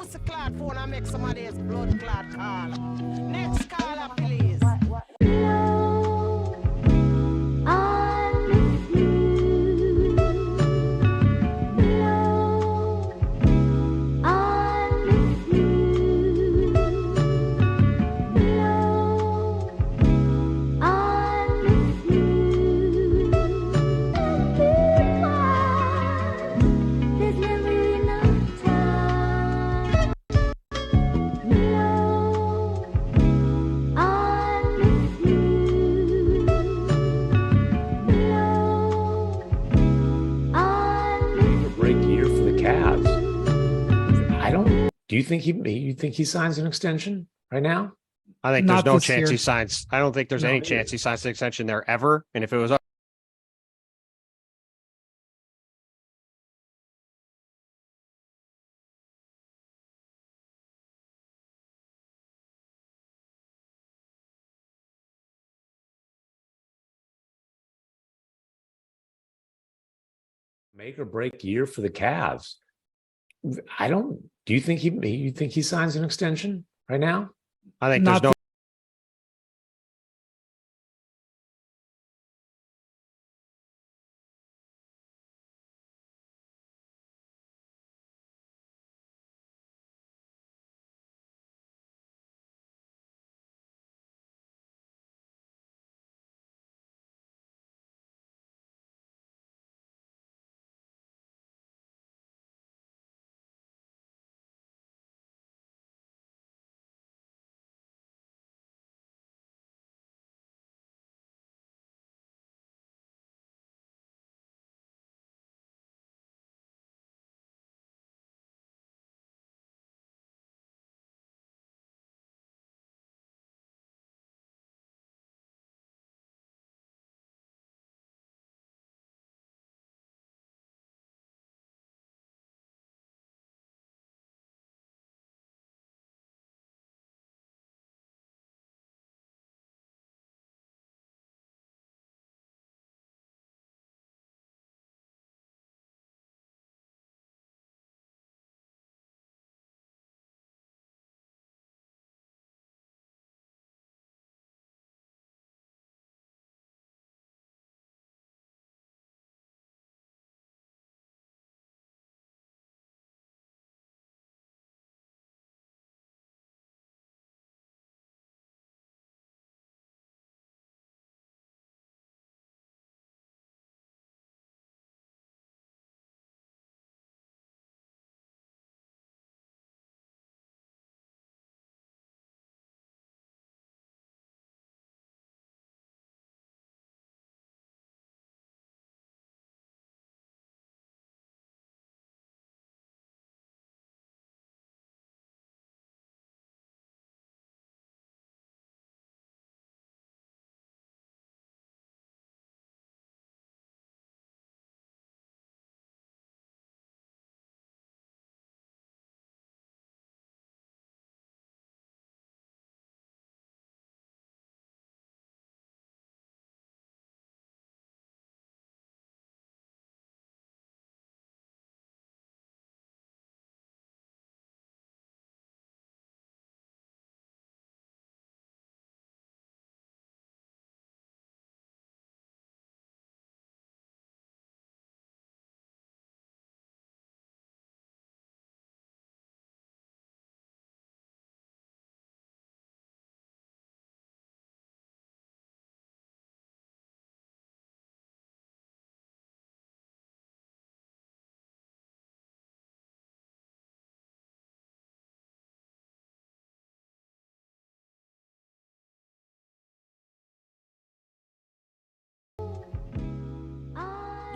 pussy clot phone and make somebody's blood clot call. Next caller, please. Do you think he signs an extension right now? I think there's no chance he signs. I don't think there's any chance he signs an extension there ever. And if it was make or break year for the Cavs. Do you think he signs an extension right now? I think there's no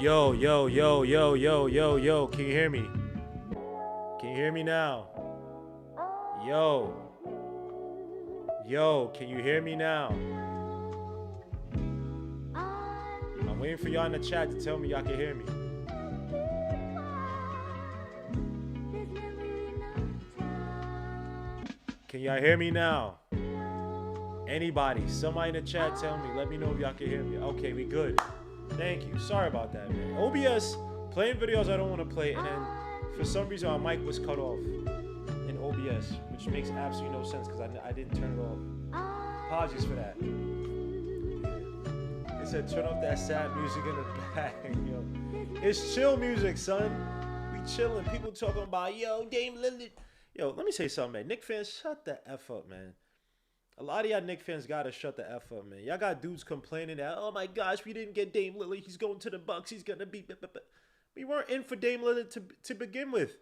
Yo, yo, yo, yo, yo, yo, yo, can you hear me? Can you hear me now? Yo. Yo, can you hear me now? I'm waiting for y'all in the chat to tell me y'all can hear me. Can y'all hear me now? Anybody, somebody in the chat tell me, let me know if y'all can hear me. Okay, we good. Thank you. Sorry about that, man. OBS, playing videos I don't want to play, and then for some reason my mic was cut off in OBS, which makes absolutely no sense because I didn't turn it off. Apologies for that. They said turn off that sad music in the back. Yo, it's chill music, son. We chilling. People talking about yo Dame Lillard. Yo, let me say something, man. Knicks fans, shut the F up, man. A lot of y'all Knicks fans gotta shut the F up, man. Y'all got dudes complaining that, oh my gosh, we didn't get Dame Lillard. He's going to the Bucks. He's gonna be. We weren't in for Dame Lillard to begin with.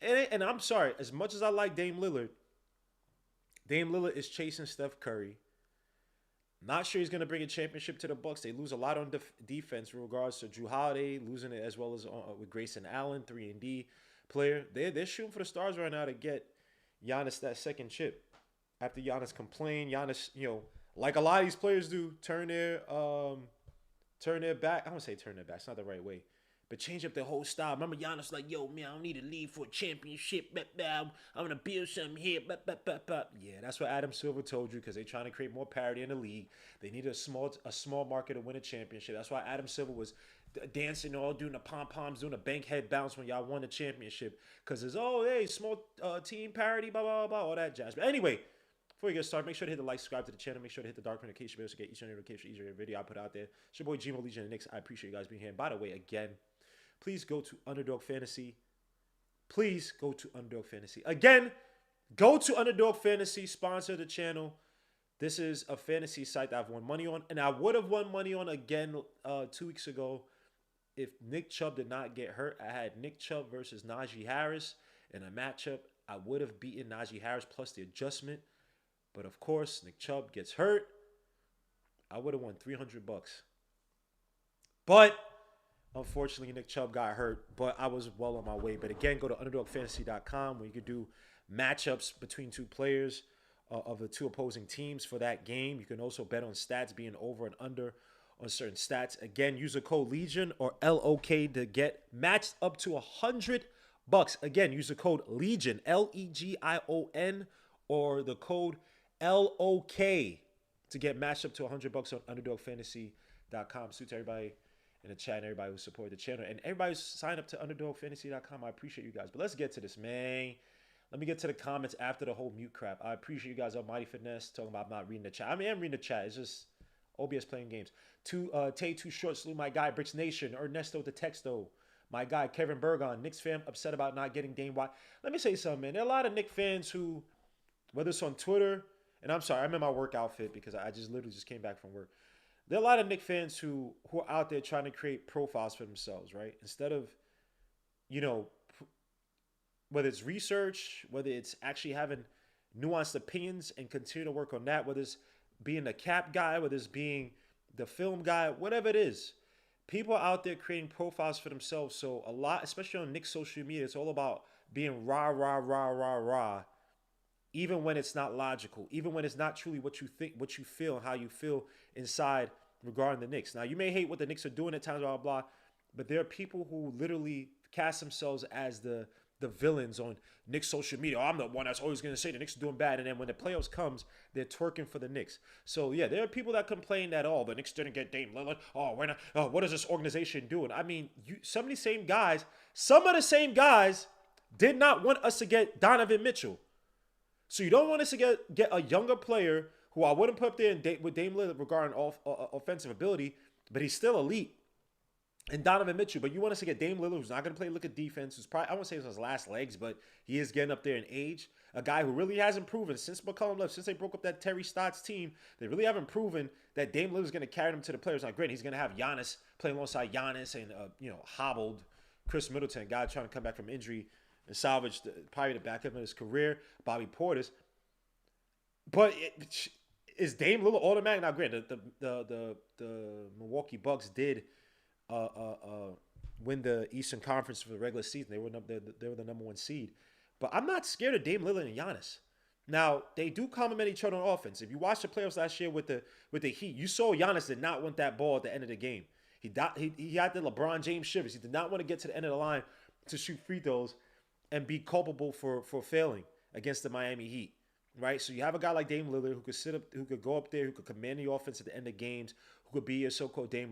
And I'm sorry, as much as I like Dame Lillard is chasing Steph Curry. Not sure he's going to bring a championship to the Bucks. They lose a lot on defense in regards to Jrue Holiday, losing it as well as with Grayson Allen, 3-and-D player. They're shooting for the stars right now to get Giannis that second chip. After Giannis complained, Giannis, like a lot of these players do, turn their back. I don't say turn their back. It's not the right way. But change up their whole style. Remember Giannis like, yo, man, I don't need to leave for a championship. I'm going to build something here. Yeah, that's what Adam Silver told you because they're trying to create more parity in the league. They need a small market to win a championship. That's why Adam Silver was dancing all, doing the pom-poms, doing the bank head bounce when y'all won the championship. Because it's, small team parity, blah, blah, blah, all that jazz. But anyway, before we get started, make sure to hit the like, subscribe to the channel. Make sure to hit the dark notification bell to get each and every notification, each and every video I put out there. It's your boy, Gmo Legion of Knicks. I appreciate you guys being here. And by the way, again, please go to Underdog Fantasy. Please go to Underdog Fantasy. Again, go to Underdog Fantasy. Sponsor the channel. This is a fantasy site that I've won money on. And I would have won money on again 2 weeks ago if Nick Chubb did not get hurt. I had Nick Chubb versus Najee Harris in a matchup. I would have beaten Najee Harris plus the adjustment. But, of course, Nick Chubb gets hurt. I would have won $300. But unfortunately, Nick Chubb got hurt, but I was well on my way. But again, go to UnderdogFantasy.com where you can do matchups between two players of the two opposing teams for that game. You can also bet on stats being over and under on certain stats. Again, use the code LEGION or LOK to get matched up to $100. Again, use the code LEGION, LEGION, or the code LOK to get matched up to $100 on UnderdogFantasy.com. Suits everybody in the chat and everybody who supported the channel and everybody who's signed up to UnderdogFantasy.com. I appreciate you guys. But let's get to this, man. Let me get to the comments after the whole mute crap. I appreciate you guys, Almighty Finesse, talking about not reading the chat. I mean, I'm reading the chat. It's just OBS playing games. Tay Too Short, salute my guy, Bricks Nation, Ernesto the Texto, my guy, Kevin Bergon, Knicks fan, upset about not getting Dame White. Let me say something, man. There are a lot of Knicks fans who, whether it's on Twitter, and I'm sorry, I'm in my work outfit because I literally just came back from work. There are a lot of Knicks fans who are out there trying to create profiles for themselves, right? Instead of, whether it's research, whether it's actually having nuanced opinions and continue to work on that, whether it's being the cap guy, whether it's being the film guy, whatever it is. People are out there creating profiles for themselves. So a lot, especially on Knicks social media, it's all about being rah, rah, rah, rah, rah. Even when it's not logical, even when it's not truly what you think, what you feel, and how you feel inside regarding the Knicks. Now, you may hate what the Knicks are doing at times, blah, blah, blah, but there are people who literally cast themselves as the villains on Knicks social media. Oh, I'm the one that's always going to say the Knicks are doing bad, and then when the playoffs comes, they're twerking for the Knicks. So, yeah, there are people that complain that, the Knicks didn't get Dame Lillard. What is this organization doing? I mean, some of the same guys did not want us to get Donovan Mitchell. So you don't want us to get a younger player who I wouldn't put up there with Dame Lillard regarding offensive ability, but he's still elite, and Donovan Mitchell. But you want us to get Dame Lillard, who's not going to play at defense, who's probably, I won't say it's his last legs, but he is getting up there in age. A guy who really hasn't proven since McCollum left, since they broke up that Terry Stotts team, they really haven't proven that Dame Lillard is going to carry them to the playoffs. Now, granted, he's going to have Giannis playing alongside Giannis and hobbled Chris Middleton, a guy trying to come back from injury and salvage probably the backup of his career, Bobby Portis. But is Dame Lillard automatic? Now, granted, the Milwaukee Bucks did win the Eastern Conference for the regular season. They were the number one seed. But I'm not scared of Dame Lillard and Giannis. Now, they do complement each other on offense. If you watch the playoffs last year with the Heat, you saw Giannis did not want that ball at the end of the game. He had the LeBron James shivers. He did not want to get to the end of the line to shoot free throws and be culpable for failing against the Miami Heat, right? So you have a guy like Dame Lillard who could go up there, who could command the offense at the end of games, who could be your so-called Dame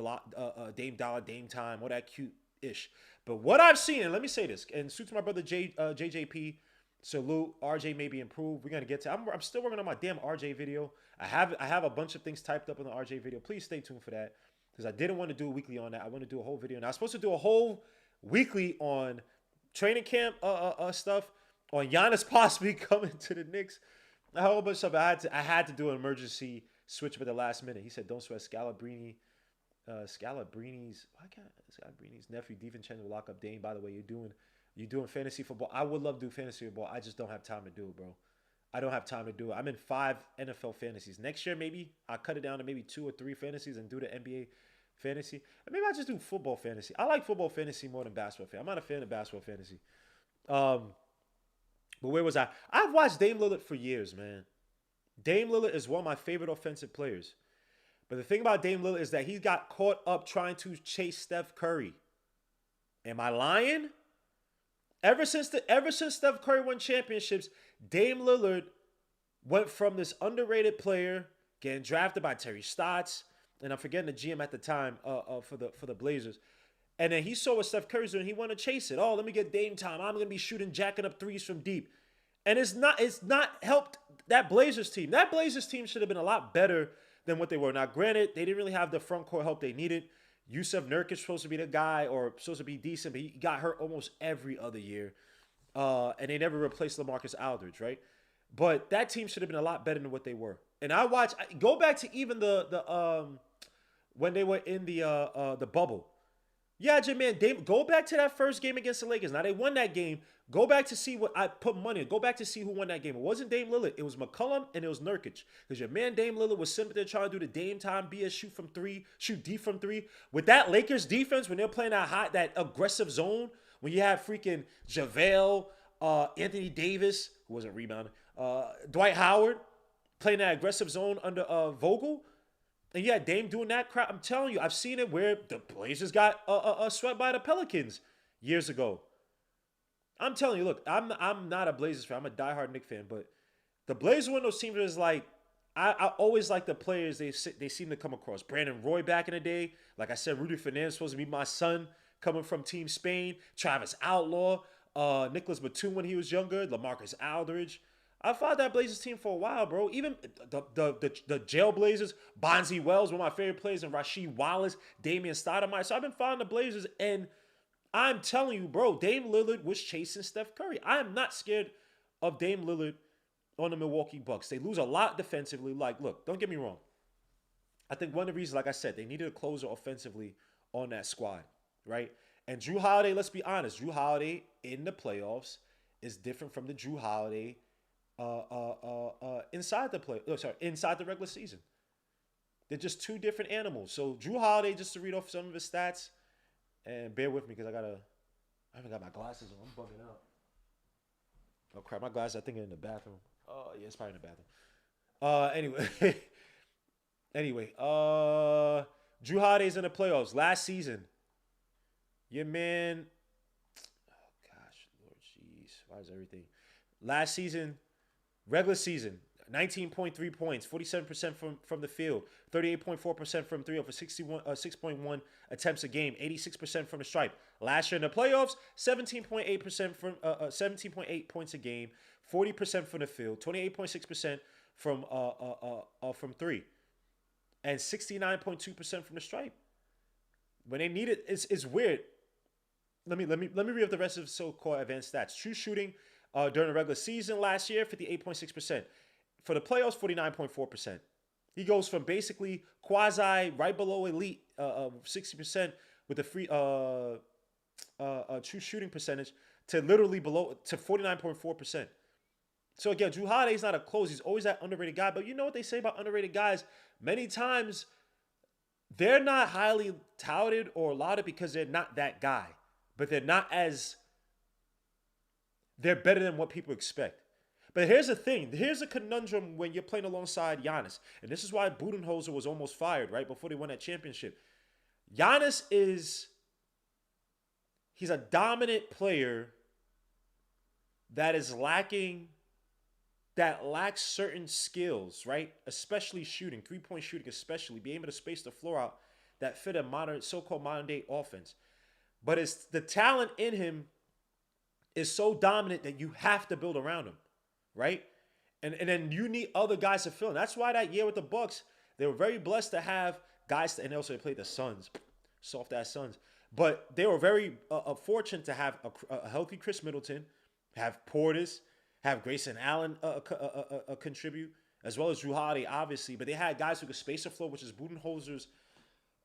Dollar, Dame Time, all that cute-ish. But what I've seen, and let me say this, and suits my brother JJP, Salute. RJ maybe improved. We're gonna get to. I'm still working on my damn RJ video. I have a bunch of things typed up in the RJ video. Please stay tuned for that because I didn't want to do a weekly on that. I want to do a whole video. And I was supposed to do a whole weekly on training camp stuff, on Giannis possibly coming to the Knicks. A whole bunch of stuff. I had to do an emergency switch at the last minute. He said, "Don't sweat Scalabrini's nephew, DiVincenzo, will lock up Dame." By the way, you're doing fantasy football. I would love to do fantasy football. I just don't have time to do it, bro. I don't have time to do it. I'm in 5 NFL fantasies. Next year, maybe I'll cut it down to maybe 2 or 3 fantasies and do the NBA fantasy. And maybe I'll just do football fantasy. I like football fantasy more than basketball fantasy. I'm not a fan of basketball fantasy. But where was I? I've watched Dame Lillard for years, man. Dame Lillard is one of my favorite offensive players. But the thing about Dame Lillard is that he got caught up trying to chase Steph Curry. Am I lying? Ever since Steph Curry won championships, Dame Lillard went from this underrated player getting drafted by Terry Stotts, and I'm forgetting the GM at the time for the Blazers. And then he saw what Steph Curry's doing. He wanted to chase it. Oh, let me get Dame time. I'm gonna be jacking up threes from deep. And it's not helped that Blazers team. That Blazers team should have been a lot better than what they were. Now, granted, they didn't really have the front court help they needed. Yusuf Nurkic was supposed to be the guy or supposed to be decent, but he got hurt almost every other year. And they never replaced LaMarcus Aldridge, right? But that team should have been a lot better than what they were. And go back to even the when they were in the bubble. Yeah, J-Man, go back to that first game against the Lakers. Now, they won that game. Go back to see what I put money in. Go back to see who won that game. It wasn't Dame Lillard. It was McCollum and it was Nurkic. Because your man Dame Lillard was sitting there trying to do the Dame time BS shoot deep from three. With that Lakers defense, when they're playing that aggressive zone, when you have freaking JaVale, Anthony Davis, who wasn't rebounding, Dwight Howard playing that aggressive zone under Vogel. And yeah, Dame doing that crap. I'm telling you, I've seen it where the Blazers got swept by the Pelicans years ago. I'm telling you, look, I'm not a Blazers fan. I'm a diehard Knicks fan, but the Blazers one of those teams is like, I always like the players they seem to come across. Brandon Roy back in the day. Like I said, Rudy Fernandez supposed to be my son coming from Team Spain. Travis Outlaw. Nicholas Batum when he was younger. LaMarcus Aldridge. I followed that Blazers team for a while, bro. Even the Jail Blazers, Bonzi Wells, one of my favorite players, and Rasheed Wallace, Damian Stoudemire. So I've been following the Blazers, and I'm telling you, bro, Dame Lillard was chasing Steph Curry. I am not scared of Dame Lillard on the Milwaukee Bucks. They lose a lot defensively. Like, look, don't get me wrong. I think one of the reasons, like I said, they needed a closer offensively on that squad, right? And Jrue Holiday, let's be honest, Jrue Holiday in the playoffs is different from the Jrue Holiday inside the regular season. They're just two different animals. So Jrue Holiday, just to read off some of his stats, and bear with me because I haven't got my glasses on. I'm bugging out. Oh crap, my glasses I think are in the bathroom. Oh yeah, it's probably in the bathroom. Anyway, Jrue Holiday's in the playoffs. Last season, your man, oh gosh, Lord jeez, why is everything? Last season, regular season, 19.3 points, 47% from the field, 38.4% from three over 6.1 attempts a game, 86% from the stripe. Last year in the playoffs, 17.8% from 17.8 points a game, 40% from the field, 28.6% from three, and 69.2% from the stripe. When they need it, it's weird. Let me read up the rest of the so-called advanced stats. True shooting during the regular season last year, 58.6%. For the playoffs, 49.4%. He goes from basically quasi right below elite 60% with the free true shooting percentage to literally below to 49.4%. So again, Jrue Holiday's not a close. He's always that underrated guy. But you know what they say about underrated guys? Many times they're not highly touted or lauded because they're not that guy. But they're better than what people expect. But here's the thing. Here's a conundrum when you're playing alongside Giannis. And this is why Budenholzer was almost fired, right, before they won that championship. Giannis he's a dominant player that lacks certain skills, right? Especially shooting, three-point shooting especially, being able to space the floor out that fit a so-called modern-day offense. But it's the talent in him is so dominant that you have to build around him, right? And then you need other guys to fill in. That's why that year with the Bucks, they were very blessed to have guys, and also they played the Suns, soft ass Suns. But they were very fortunate to have a healthy Chris Middleton, have Portis, have Grayson Allen contribute, as well as Jrue Holiday, obviously. But they had guys who could space the floor, which is Budenholzer's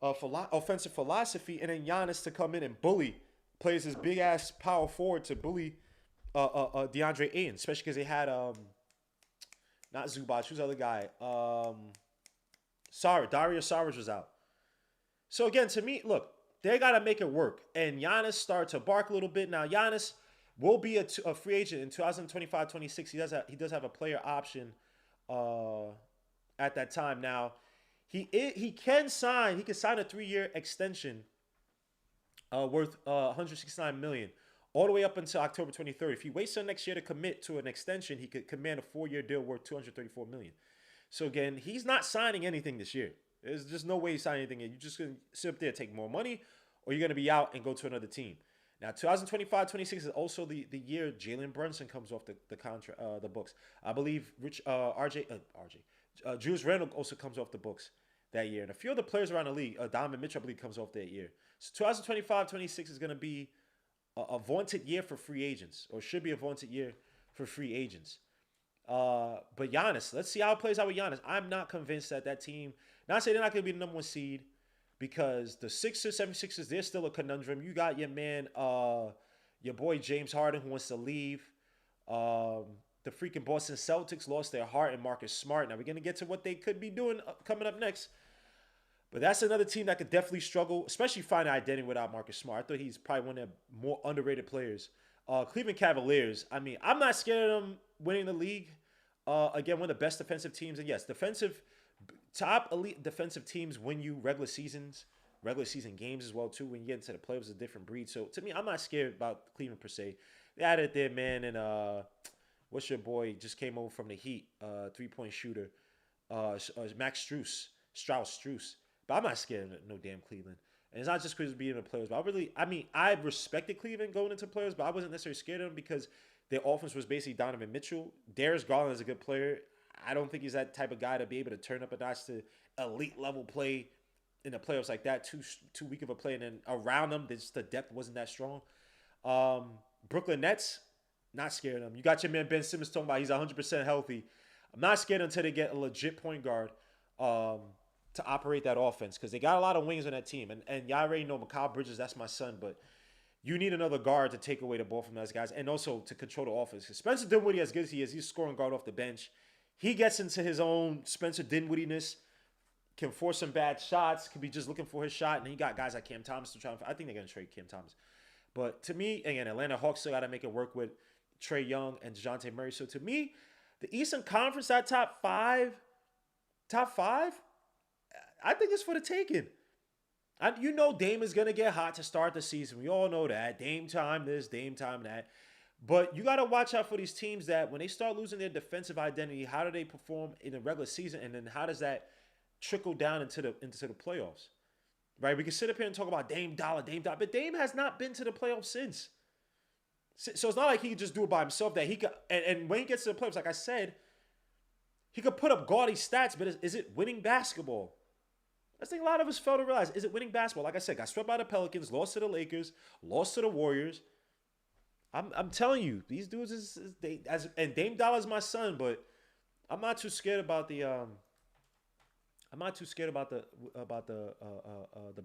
offensive philosophy, and then Giannis to come in and bully, plays his big ass power forward to bully DeAndre Ayton, especially because they had not Zubac, who's the other guy? Dario Saric was out. So again, to me, look, they got to make it work. And Giannis started to bark a little bit. Now, Giannis will be a free agent in 2025-26. He does have a player option at that time. Now, he can sign a 3-year extension worth $169 million all the way up until October 23rd. If he waits till next year to commit to an extension, he could command a 4-year deal worth $234 million. So again, he's not signing anything this year. There's just no way he's signing anything. You're just going to sit up there, take more money, or you're going to be out and go to another team. Now, 2025-26 is also the year Jalen Brunson comes off the contract, the books. I believe Julius Randle also comes off the books that year. And a few other players around the league, Donovan Mitchell, I believe, comes off that year. So 2025-26 is going to be a vaunted year for free agents, or should be a vaunted year for free agents. But Giannis, let's see how it plays out with Giannis. I'm not convinced that team, not saying they're not going to be the number 1 seed, because the 76ers, they're still a conundrum. You got your man, your boy James Harden, who wants to leave. The freaking Boston Celtics lost their heart in Marcus Smart. Now, we're going to get to what they could be doing coming up next. But that's another team that could definitely struggle, especially finding identity without Marcus Smart. I thought he's probably one of the more underrated players. Cleveland Cavaliers, I mean, I'm not scared of them winning the league. Again, one of the best defensive teams. And yes, top elite defensive teams win you regular season games as well, too. When you get into the playoffs, it's a different breed. So, to me, I'm not scared about Cleveland per se. They had it there, man. And what's your boy? Just came over from the Heat, 3-point shooter. Max Strus. But I'm not scared of no damn Cleveland. And it's not just because of being in the playoffs. But I respected Cleveland going into playoffs, but I wasn't necessarily scared of them because their offense was basically Donovan Mitchell. Darius Garland is a good player. I don't think he's that type of guy to be able to turn up a notch to elite level play in the playoffs like that. Too weak of a play. And then around them, the depth wasn't that strong. Brooklyn Nets, not scared of them. You got your man Ben Simmons talking about he's 100% healthy. I'm not scared until they get a legit point guard to operate that offense, because they got a lot of wings on that team. And y'all already know Mikal Bridges, that's my son, but you need another guard to take away the ball from those guys and also to control the offense. Because Spencer Dinwiddie, as good as he is, he's scoring guard off the bench. He gets into his own Spencer Dinwiddie-ness, can force some bad shots, could be just looking for his shot, and he got guys like Cam Thomas to try. I think they're going to trade Cam Thomas. But to me, again, Atlanta Hawks still got to make it work with Trae Young and DeJounte Murray. So to me, the Eastern Conference, that top five, I think it's for the taking. You know Dame is going to get hot to start the season. We all know that. Dame time this, Dame time that. But you got to watch out for these teams that when they start losing their defensive identity, how do they perform in the regular season? And then how does that trickle down into the playoffs? Right? We can sit up here and talk about Dame Dollar, but Dame has not been to the playoffs since. So it's not like he could just do it by himself. That he could, and when he gets to the playoffs, like I said, he could put up gaudy stats, but is it winning basketball? I think a lot of us fail to realize, is it winning basketball? Like I said, got swept by the Pelicans, lost to the Lakers, lost to the Warriors. I'm telling you, these dudes and Dame Dollar's my son, but I'm not too scared about the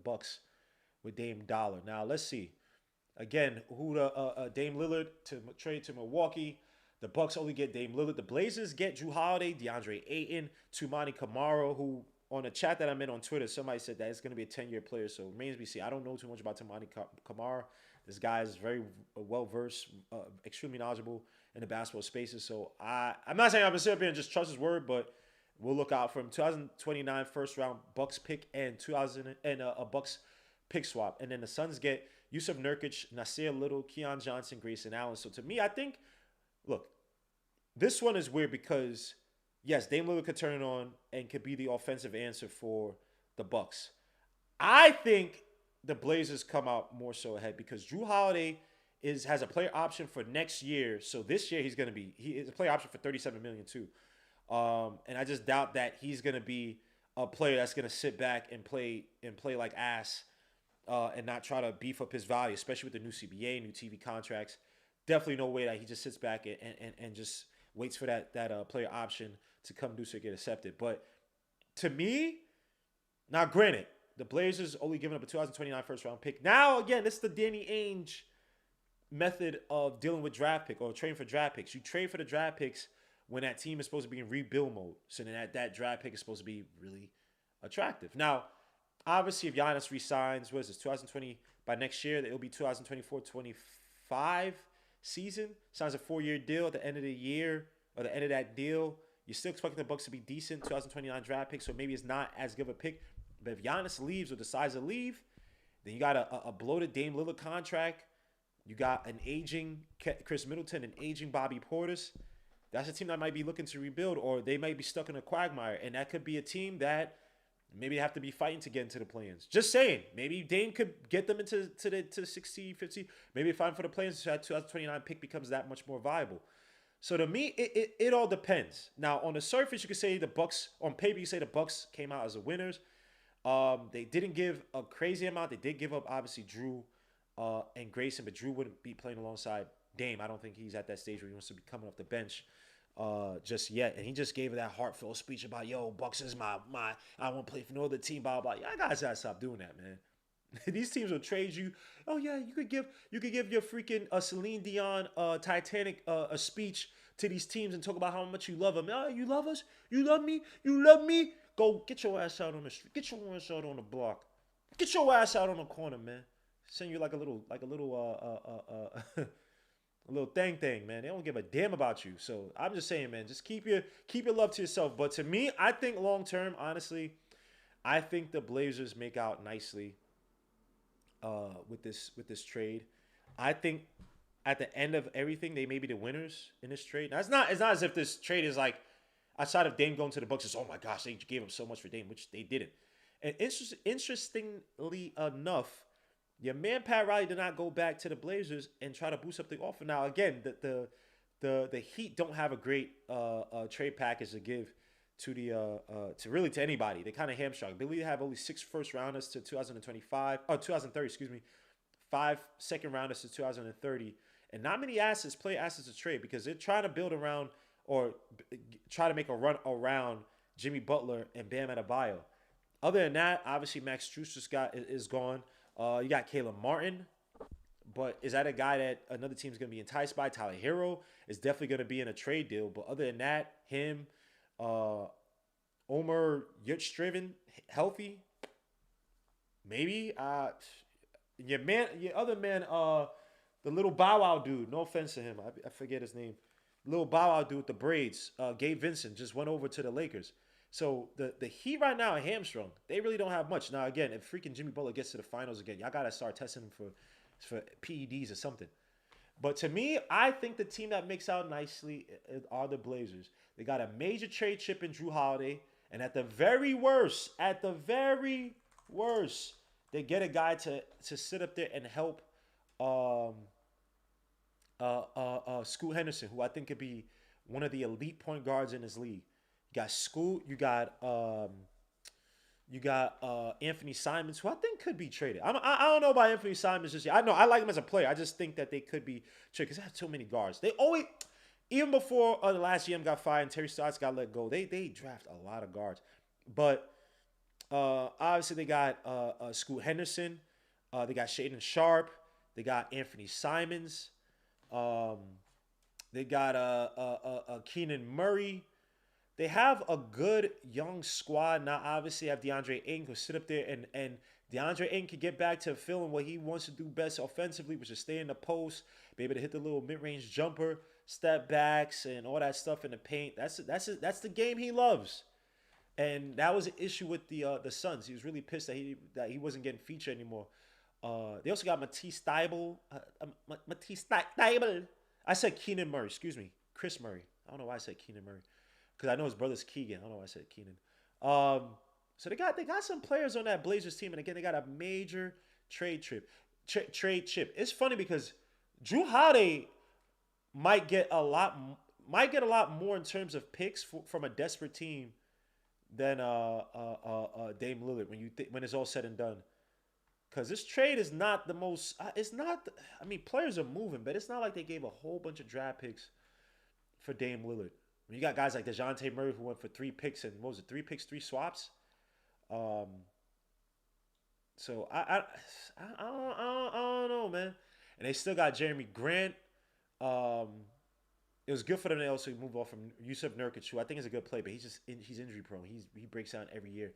Bucks with Dame Dollar. Now let's see. Again, who Dame Lillard to trade to Milwaukee. The Bucks only get Dame Lillard. The Blazers get Jrue Holiday, DeAndre Ayton, Tumani Kamara, who on a chat that I'm in on Twitter, somebody said that it's going to be a 10-year player. So it remains to be seen. I don't know too much about Tumani Kamara. This guy is very well-versed, extremely knowledgeable in the basketball spaces. So I'm not saying I'm going to sit up here and just trust his word, but we'll look out for him. 2029 first-round Bucks pick and a Bucks pick swap. And then the Suns get Yusuf Nurkic, Nasir Little, Keon Johnson, Grayson Allen. So to me, I think, look, this one is weird because, yes, Dame Lillard could turn it on and could be the offensive answer for the Bucks. I think the Blazers come out more so ahead because Jrue Holiday has a player option for next year. So this year he is a player option for $37 million too. And I just doubt that he's gonna be a player that's gonna sit back and play like ass, and not try to beef up his value, especially with the new CBA, new TV contracts. Definitely no way that he just sits back and just waits for that player option to come due so it get accepted. But to me, now granted, the Blazers only giving up a 2029 first round pick. Now again, this is the Danny Ainge method of dealing with draft pick or trading for draft picks. You trade for the draft picks when that team is supposed to be in rebuild mode. So then that draft pick is supposed to be really attractive. Now, obviously, if Giannis resigns, what is this, 2020, by next year, it'll be 2024-25 season. Signs a 4-year deal at the end of the year, or the end of that deal. You're still expecting the Bucks to be decent, 2029 draft pick, so maybe it's not as good of a pick. But if Giannis leaves or decides to leave, then you got a bloated Dame Lillard contract. You got an aging Chris Middleton, an aging Bobby Portis. That's a team that might be looking to rebuild, or they might be stuck in a quagmire. And that could be a team that maybe have to be fighting to get into the play-ins. Just saying. Maybe Dame could get them into the 60, 50. Maybe fighting for the play-ins so that 2029 pick becomes that much more viable. So to me, it all depends. Now, on the surface, you could say the Bucks, on paper, you say the Bucks came out as the winners. They didn't give a crazy amount. They did give up, obviously, Jrue and Grayson, but Jrue wouldn't be playing alongside Dame. I don't think he's at that stage where he wants to be coming off the bench just yet. And he just gave that heartfelt speech about, yo, Bucks is my I won't play for no other team, blah, blah. Y'all guys gotta stop doing that, man. These teams will trade you. Oh yeah, you could give your freaking Celine Dion Titanic a speech to these teams and talk about how much you love them. Oh, you love us? You love me? You love me? Go get your ass out on the street. Get your ass out on the block. Get your ass out on the corner, man. Send you like a little a little thing, man. They don't give a damn about you. So I'm just saying, man, just keep your love to yourself. But to me, I think long term, honestly, I think the Blazers make out nicely with this trade. I think at the end of everything, they may be the winners in this trade. Now, it's not as if this trade is like, outside of Dame going to the Bucks, it's, oh my gosh, they gave him so much for Dame, which they didn't. And interestingly enough, your man Pat Riley did not go back to the Blazers and try to boost up the offer. Now, again, the Heat don't have a great trade package to give to to anybody. They kind of hamstrung. I believe they have only 6 first rounders to 2030, excuse me, 5 second rounders to 2030, and not many player assets to trade because they're trying to build around or try to make a run around Jimmy Butler and Bam Adebayo. Other than that, obviously Max Strus is gone. You got Caleb Martin, but is that a guy that another team's going to be enticed by? Tyler Hero is definitely going to be in a trade deal, but other than that, him, Omer Yurtseven, healthy, maybe. Your other man, the little Bow Wow dude. No offense to him, I forget his name. Little Bow Wow dude with the braids. Gabe Vincent just went over to the Lakers. So the Heat right now are hamstrung. They really don't have much. Now again, if freaking Jimmy Butler gets to the finals again, y'all gotta start testing him for PEDs or something. But to me, I think the team that makes out nicely are the Blazers. They got a major trade chip in Jrue Holiday, and at the very worst, they get a guy to sit up there and help Scoot Henderson, who I think could be one of the elite point guards in this league. You got Scoot, you got Anthony Simons, who I think could be traded. I don't know about Anthony Simons just yet. I know I like him as a player. I just think that they could be traded because they have too many guards. They always, even before the last GM got fired and Terry Stotts got let go, they draft a lot of guards. But obviously they got Scoot Henderson, they got Shaedon Sharpe, they got Anthony Simons, they got Keenan Murray. They have a good young squad. Now, obviously, you have DeAndre Ayton who sit up there, and DeAndre Ayton can get back to feeling what he wants to do best offensively, which is stay in the post, be able to hit the little mid-range jumper, step backs, and all that stuff in the paint. That's the game he loves. And that was an issue with the Suns. He was really pissed that he wasn't getting featured anymore. They also got Matisse Thybulle. I said Keenan Murray. Excuse me. Chris Murray. I don't know why I said Keenan Murray. Because I know his brother's Keegan. I don't know why I said Keenan. So they got some players on that Blazers team. And again, they got a major trade chip. It's funny because Jrue Holiday might get a lot more in terms of picks from a desperate team than Dame Lillard when it's all said and done. Because this trade is not the most. It's not. I mean, players are moving, but it's not like they gave a whole bunch of draft picks for Dame Lillard. You got guys like DeJounte Murray who went for 3 picks and what was it? 3 picks, 3 swaps. So I don't know, man. And they still got Jeremy Grant. It was good for them to also move off from Yusuf Nurkic, who I think is a good play, but he's injury prone. He breaks down every year.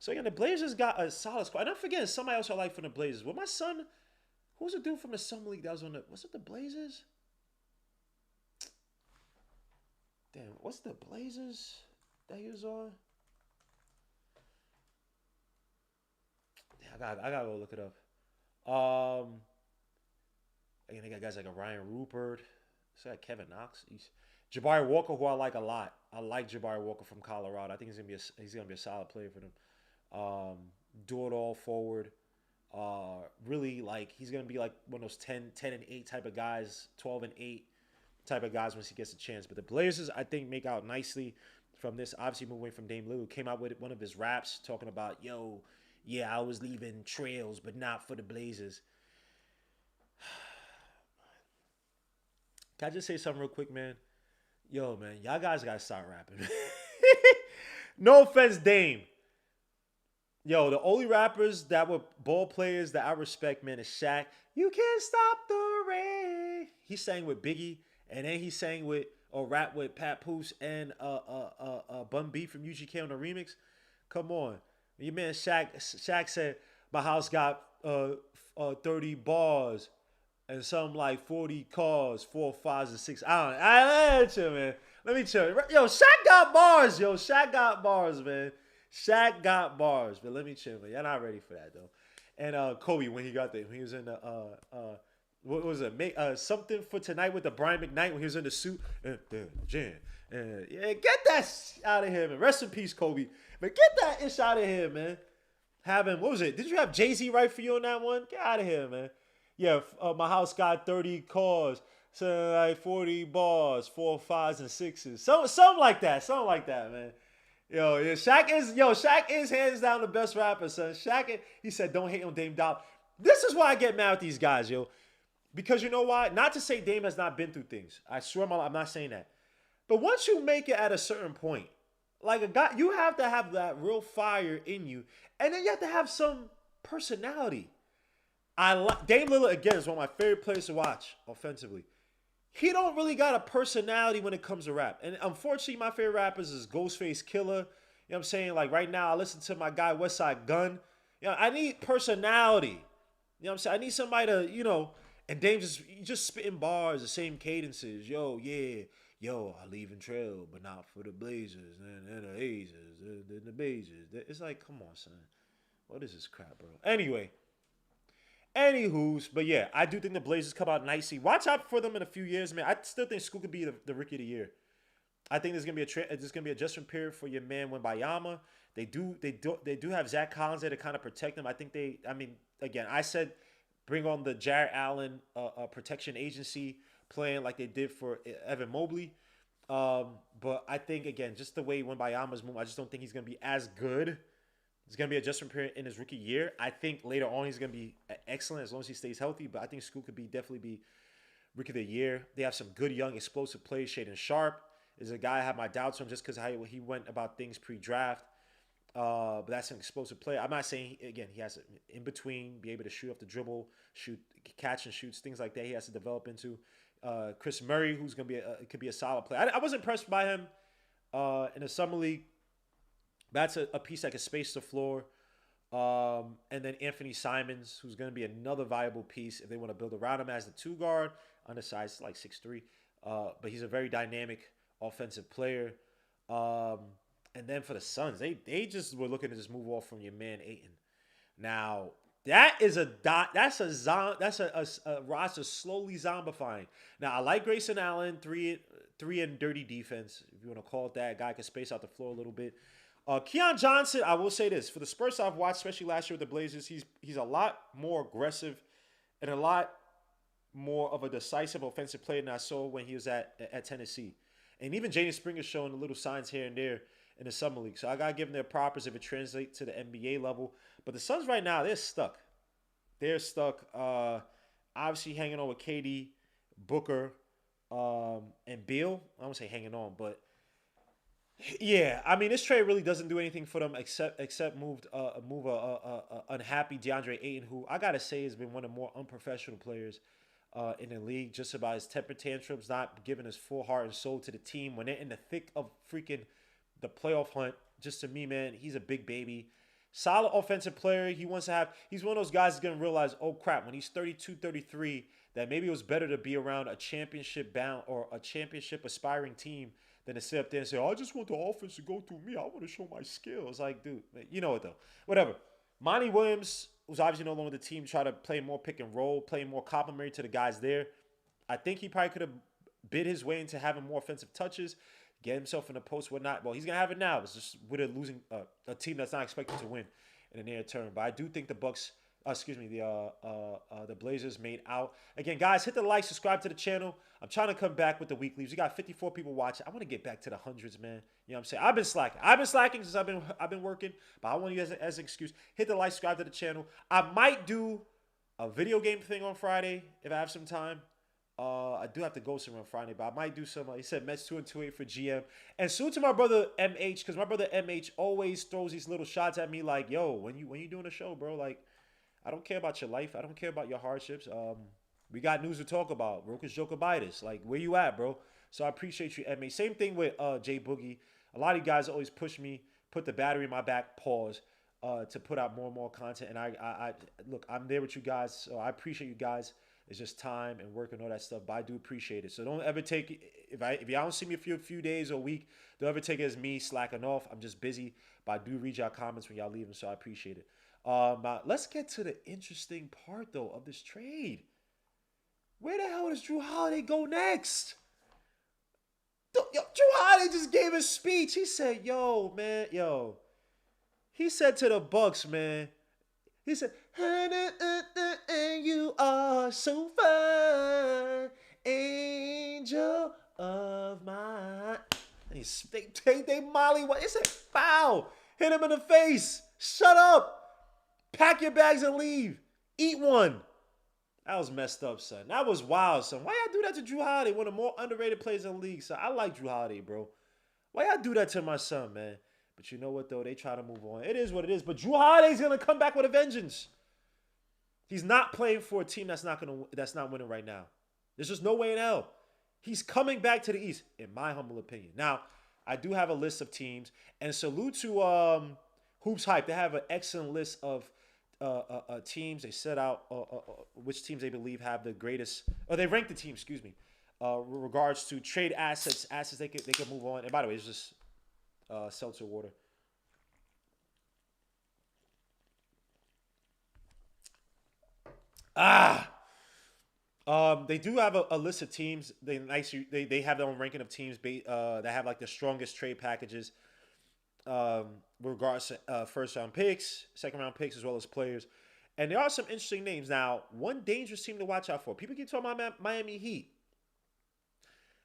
So again, the Blazers got a solid squad. And I'm forgetting somebody else I like from the Blazers. Well, my son, who's the dude from the summer league that was on the? Was it the Blazers? Damn, what's the Blazers that he was on? Yeah, I gotta go look it up. Again, they got guys like a Ryan Rupert. So got Kevin Knox. Jabari Walker, who I like a lot. I like Jabari Walker from Colorado. I think he's gonna be a solid player for them. Do it all forward. Really like he's gonna be like one of those 10 and 8 type of guys, 12 and 8 type of guys once he gets a chance. But the Blazers, I think, make out nicely from this. Obviously, moving away from Dame Lillard, came out with one of his raps talking about, yo, yeah, I was leaving trails, but not for the Blazers. Can I just say something real quick, man? Yo, man, y'all guys gotta start rapping. No offense, Dame. Yo, the only rappers that were ball players that I respect, man, is Shaq. You can't stop the rain. He sang with Biggie, and then he sang with or rap with Pat Poose and Bun B from UGK on the remix. Come on, your man Shaq said my house got 30 bars. And something like 40 cars, 4, 5s, and 6. I don't chill, man. Let me chill. Yo, Shaq got bars, yo. Shaq got bars, man. Shaq got bars, but let me chill, man. Y'all not ready for that, though. And Kobe, when he got there, when he was in the, what was it? Something for Tonight with the Brian McKnight when he was in the suit. Yeah, get that out of here, man. Rest in peace, Kobe. But get that ish out of here, man. What was it? Did you have Jay-Z write for you on that one? Get out of here, man. Yeah, my house got 30 cars, so like 40 bars, 4, 5s, and 6s. Something like that, man. Shaq is hands down the best rapper, son. He said, don't hate on Dame Dollar. This is why I get mad with these guys, yo. Because you know why? Not to say Dame has not been through things. I swear I'm not saying that. But once you make it at a certain point, like a guy, you have to have that real fire in you. And then you have to have some personality. Dame Lillard, again, is one of my favorite players to watch offensively. He don't really got a personality when it comes to rap. And unfortunately, my favorite rappers is Ghostface Killer. You know what I'm saying? Like right now, I listen to my guy Westside Gun. You know, I need personality. You know what I'm saying? I need somebody to, and Dame just spitting bars, the same cadences. Yo, yeah. Yo, I leave in trail, but not for the Blazers and the Hazers and the Blazers. It's like, come on, son. What is this crap, bro? Anywho's, but yeah, I do think the Blazers come out nicely. Watch out for them in a few years, man. I still think Scoot could be the rookie of the year. I think there's gonna be a adjustment period for your man Wembanyama. They do have Zach Collins there to kind of protect them. I said bring on the Jarrett Allen protection agency playing like they did for Evan Mobley. But I think again, just the way Wembanyama's moving, I just don't think he's gonna be as good. It's going to be an adjustment period in his rookie year. I think later on he's going to be excellent as long as he stays healthy. But I think Scoot could definitely be rookie of the year. They have some good young explosive players. Shaedon Sharp is a guy I have my doubts on just because how he went about things pre-draft. But that's an explosive player. I'm not saying, he has to, in between, be able to shoot off the dribble, catch and shoots, things like that he has to develop into. Chris Murray, who's going to could be a solid player. I was impressed by him in the summer league. That's a piece that can space the floor. And then Anthony Simons, who's going to be another viable piece if they want to build around him as the 2 guard, undersized, like 6'3". But he's a very dynamic offensive player. And then for the Suns, they just were looking to just move off from your man Ayton. Now, that's a roster slowly zombifying. Now, I like Grayson Allen, 3 and dirty defense, if you want to call it that. Guy can space out the floor a little bit. Keon Johnson, I will say this. For the Spurs I've watched, especially last year with the Blazers, he's a lot more aggressive and a lot more of a decisive offensive player than I saw when he was at Tennessee. And even Jaden Springer's showing a little signs here and there in the summer league. So I got to give them their propers if it translates to the NBA level. But the Suns right now, they're stuck. They're stuck. Obviously hanging on with KD, Booker, and Beal. I won't say hanging on, but yeah, I mean, this trade really doesn't do anything for them except move a unhappy DeAndre Ayton, who I gotta say has been one of the more unprofessional players in the league. Just about his temper tantrums, not giving his full heart and soul to the team when they're in the thick of freaking the playoff hunt. Just to me, man, he's a big baby. Solid offensive player. He's one of those guys that's going to realize, oh, crap, when he's 32, 33, that maybe it was better to be around a championship-bound or a championship-aspiring team than to sit up there and say, oh, I just want the offense to go through me. I want to show my skills. Like, dude, you know what, though. Whatever. Monty Williams was obviously no longer the team, try to play more pick and roll, play more complementary to the guys there. I think he probably could have bid his way into having more offensive touches, get himself in the post, whatnot. Well, he's going to have it now. It's just with a team that's not expected to win in the near term. But I do think the Blazers made out. Again, guys, hit the like, subscribe to the channel. I'm trying to come back with the weeklies. We got 54 people watching. I want to get back to the hundreds, man. You know what I'm saying? I've been slacking since I've been working, but I want you as an excuse. Hit the like, subscribe to the channel. I might do a video game thing on Friday if I have some time. I do have to go somewhere on Friday, but I might do some. He said Mets 2-28 for GM. And salute to my brother MH, because my brother MH always throws these little shots at me like, yo, when you doing a show, bro, like, I don't care about your life. I don't care about your hardships. We got news to talk about. Rokas Jokobitis. Like, where you at, bro? So I appreciate you, MH. Same thing with Jay Boogie. A lot of you guys always push me, put the battery in my back, pause, to put out more and more content. And I look, I'm there with you guys, so I appreciate you guys. It's just time and work and all that stuff, but I do appreciate it. So don't ever take it, if y'all don't see me a few days or a week, don't ever take it as me slacking off. I'm just busy, but I do read y'all comments when y'all leave them, so I appreciate it. Let's get to the interesting part, though, of this trade. Where the hell does Jrue Holiday go next? Jrue Holiday just gave a speech. He said, he said to the Bucks, man, he said, you are so fine, angel of mine. And they molly. He said, foul. Hit him in the face. Shut up. Pack your bags and leave. Eat one. That was messed up, son. That was wild, son. Why y'all do that to Jrue Holiday, one of the more underrated players in the league, son? I like Jrue Holiday, bro. Why y'all do that to my son, man? But you know what, though? They try to move on. It is what it is. But Jrue Holiday's going to come back with a vengeance. He's not playing for a team that's not winning right now. There's just no way in hell. He's coming back to the East, in my humble opinion. Now, I do have a list of teams. And salute to Hoops Hype. They have an excellent list of teams. They set out which teams they believe have the greatest, or they rank the team, excuse me, regards to trade assets they could move on. And by the way, it's just seltzer water. They do have a list of teams. They have their own ranking of teams that have like the strongest trade packages. Regards to first round picks, second round picks, as well as players. And there are some interesting names. Now, one dangerous team to watch out for. People keep talking about Miami Heat.